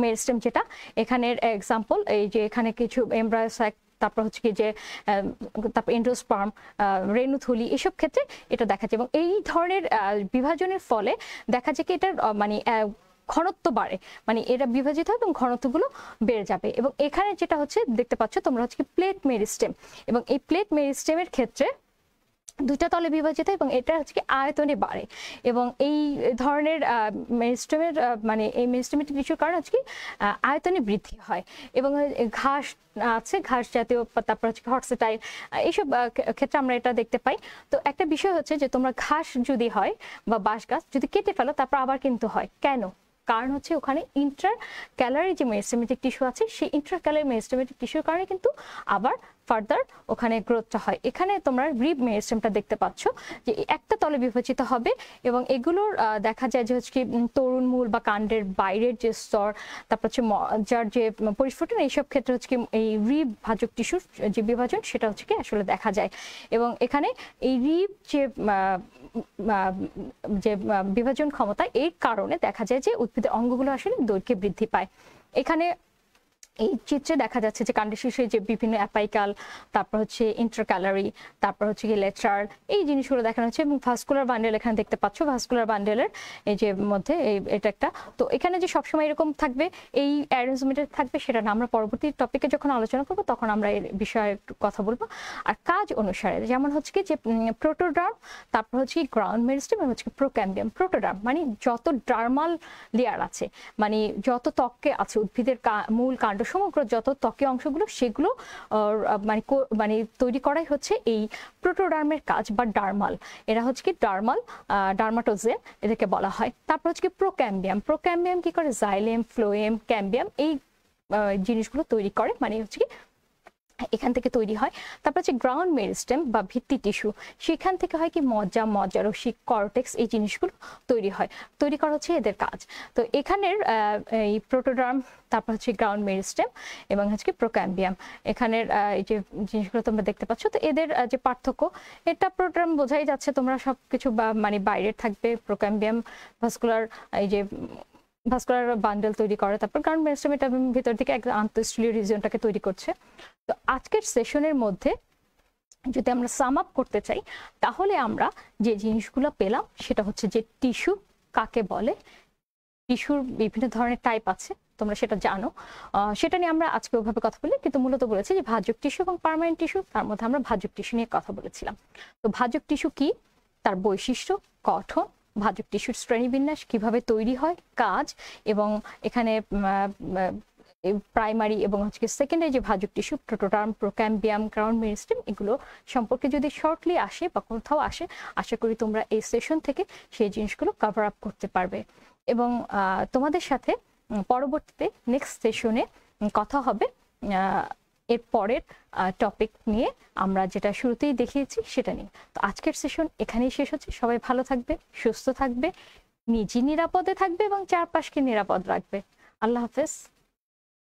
মেরিস্টেম যেটা, এখানের এক্সাম্পল এই যে এখানে কিছু এমব্রায়োসাইট, তারপর হচ্ছে কি যে তারপর এন্ডোস্পার্ম, রেণুথলি, এসব ক্ষেত্রে এটা দেখা যায়। এবং এই ধরনের বিভাজনের ফলে দেখা যায় কি এটার মানে ঘনত্ব বাড়ে, মানে এরা বিভাজিত হয় এবং ঘনত্বগুলো বেড়ে যাবে। এবং এখানে যেটা হচ্ছে দেখতে পাচ্ছ তোমরা হচ্ছে কি প্লেট মেরিস্টেম। এবং এই প্লেট মেরিস্টেমের ক্ষেত্রে দুইটা তলে বিভাজিত, এবং এটা হচ্ছে কি আয়তনে বাড়ে। এবং এই ধরনের মেরিস্টেমের মানে এই মেরিস্টেমেটিক টিস্যুর কারণে হচ্ছে কি আয়তনে বৃদ্ধি হয়। এবং ঘাস আছে, ঘাস জাতীয়, তারপর হচ্ছে হর্সেটাইল, এইসব ক্ষেত্রে আমরা এটা দেখতে পাই। তো একটা বিষয় হচ্ছে যে তোমরা ঘাস যদি হয় বা বাঁশ গাছ যদি কেটে ফেলো, তারপর আবার কিন্তু হয়, কেন? কারণ হচ্ছে ওখানে ইন্টার ক্যালারি যে মেরিস্টেমেটিক টিস্যু আছে, সেই ইন্টার ক্যালারি মেরিস্টেমেটিক টিস্যুর কারণে কিন্তু আবার ফার্দার ওখানে গ্রোথটা হয়। এখানে তোমরা রিব মেরিস্টেমটা দেখতে পাচ্ছ যে একটা তলে বিভাজিত হবে, এবং এগুলোর দেখা যায় যে হচ্ছে কি তরুণ মূল বা কাণ্ডের বাইরের যে স্তর, তারপর হচ্ছে যার যে পরিস্ফুটন, এইসব ক্ষেত্রে হচ্ছে কি এই রিব ভাজক টিস্যুর যে বিভাজন, সেটা হচ্ছে কি আসলে দেখা যায়। এবং এখানে এই রিব যে বিভাজন ক্ষমতা, এই কারণে দেখা যায় যে উদ্ভিদের অঙ্গগুলো আসলে দৈর্ঘ্যে বৃদ্ধি পায়। এখানে এই চিত্রে দেখা যাচ্ছে যে কাণ্ডের শীর্ষে যে বিভিন্ন অ্যাপাইকাল, তারপর হচ্ছে ইন্টারক্যালারি, তারপর হচ্ছে কি লেটারাল, এই জিনিসগুলো দেখানো হচ্ছে। এবং ভাস্কুলার বান্ডেল এখানে দেখতে পাচ্ছ, ভাস্কুলার বান্ডেলের এই যে মধ্যে এটা একটা, তো এখানে যে সবসময় এরকম থাকবে এই অ্যারেঞ্জমেন্টে থাকবে সেটা না, আমরা পরবর্তী টপিকে যখন আলোচনা করবো তখন আমরা এই বিষয়ে একটু কথা বলবো। আর কাজ অনুসারে যেমন হচ্ছে কি যে প্রোটোডার্ম, তারপর হচ্ছে গ্রাউন্ড মেরিস্টেম এবং হচ্ছে প্রোক্যাম্বিয়াম। প্রোটোডার্ম মানে যত ডার্মাল লেয়ার আছে, মানে যত ত্বকে আছে উদ্ভিদের মূল কাণ্ড সমগ্র যত ত্বকীয় অংশগুলো সেগুলো মানে তৈরি করাই হচ্ছে এই প্রোটোডার্মের কাজ বা ডার্মাল। এরা হচ্ছে কি ডার্মাটোজেন এদেরকে বলা হয়। তারপর হচ্ছে কি প্রোক্যাম্বিয়াম। প্রোক্যাম্বিয়াম কি করে? জাইলেম, ফ্লোয়েম, ক্যাম্বিয়াম এই জিনিসগুলো তৈরি করে, মানে হচ্ছে কি এখান থেকে তৈরি হয়। তারপর হচ্ছে গ্রাউন্ড মেরিস্টেম বা ভিত্তি টিস্যু, সেখান থেকে হয় কি মজ্জারসিক, কর্টেক্স এই জিনিসগুলো তৈরি করা হচ্ছে এদের কাজ। তো এখানের এই প্রোটোডার্ম, তারপর হচ্ছে গ্রাউন্ড মেরিস্টেম এবং হচ্ছে কি প্রোক্যাম্বিয়াম, এখানের এই যে জিনিসগুলো তোমরা দেখতে পাচ্ছ। তো এদের যে পার্থক্য, এটা প্রোটোডার্ম বোঝাই যাচ্ছে তোমরা সবকিছু মানে বাইরে থাকবে, প্রোক্যাম্বিয়াম ভাস্কুলার এই যে ভাস্কুলার বান্ডেল তৈরি করে, তারপর গ্রাউন্ড মেরিস্টেম এটা ভিতর থেকে একদম আন্তঃস্থলীয় রিজিয়নটাকে তৈরি করছে। তো আজকের সেশনের মধ্যে যদি আমরা সাম আপ করতে চাই, তাহলে আমরা যে জিনিসগুলো পেলাম সেটা হচ্ছে যে টিস্যু কাকে বলে, টিস্যুর বিভিন্ন ধরনের টাইপ আছে, তোমরা সেটা জানো, সেটা নিয়ে আমরা আজকে ওইভাবে কথা বলি। কিন্তু মূলত বলেছি যে ভাজক টিস্যু এবং পার্মানেন্ট টিস্যু, তার মধ্যে আমরা ভাজক টিস্যু নিয়ে কথা বলেছিলাম। তো ভাজক টিস্যু কি, তার বৈশিষ্ট্য, গঠন, ভাজক টিস্যুর শ্রেণীবিন্যাস, কিভাবে তৈরি হয়, কাজ, এবং এখানে প্রাইমারি এবং হচ্ছে সেকেন্ডারি যে ভাজক tissue protoderm, procambium, ground meristem, এগুলো সম্পর্কে যদি শর্টলি আসে বা কোথাও আসে, আশা করি তোমরা এই সেশন থেকে সেই জিনিসগুলো কভার আপ করতে পারবে। এবং তোমাদের সাথে পরবর্তীতে নেক্সট সেশনে কথা হবে এর পরের টপিক নিয়ে, আমরা যেটা শুরুতেই দেখিয়েছি সেটা নিয়ে। তো আজকের সেশন এখানেই শেষ হচ্ছে। সবাই ভালো থাকবে, সুস্থ থাকবে, নিজে নিরাপদে থাকবে এবং চারপাশকে নিরাপদ রাখবে। আল্লাহ হাফেজ।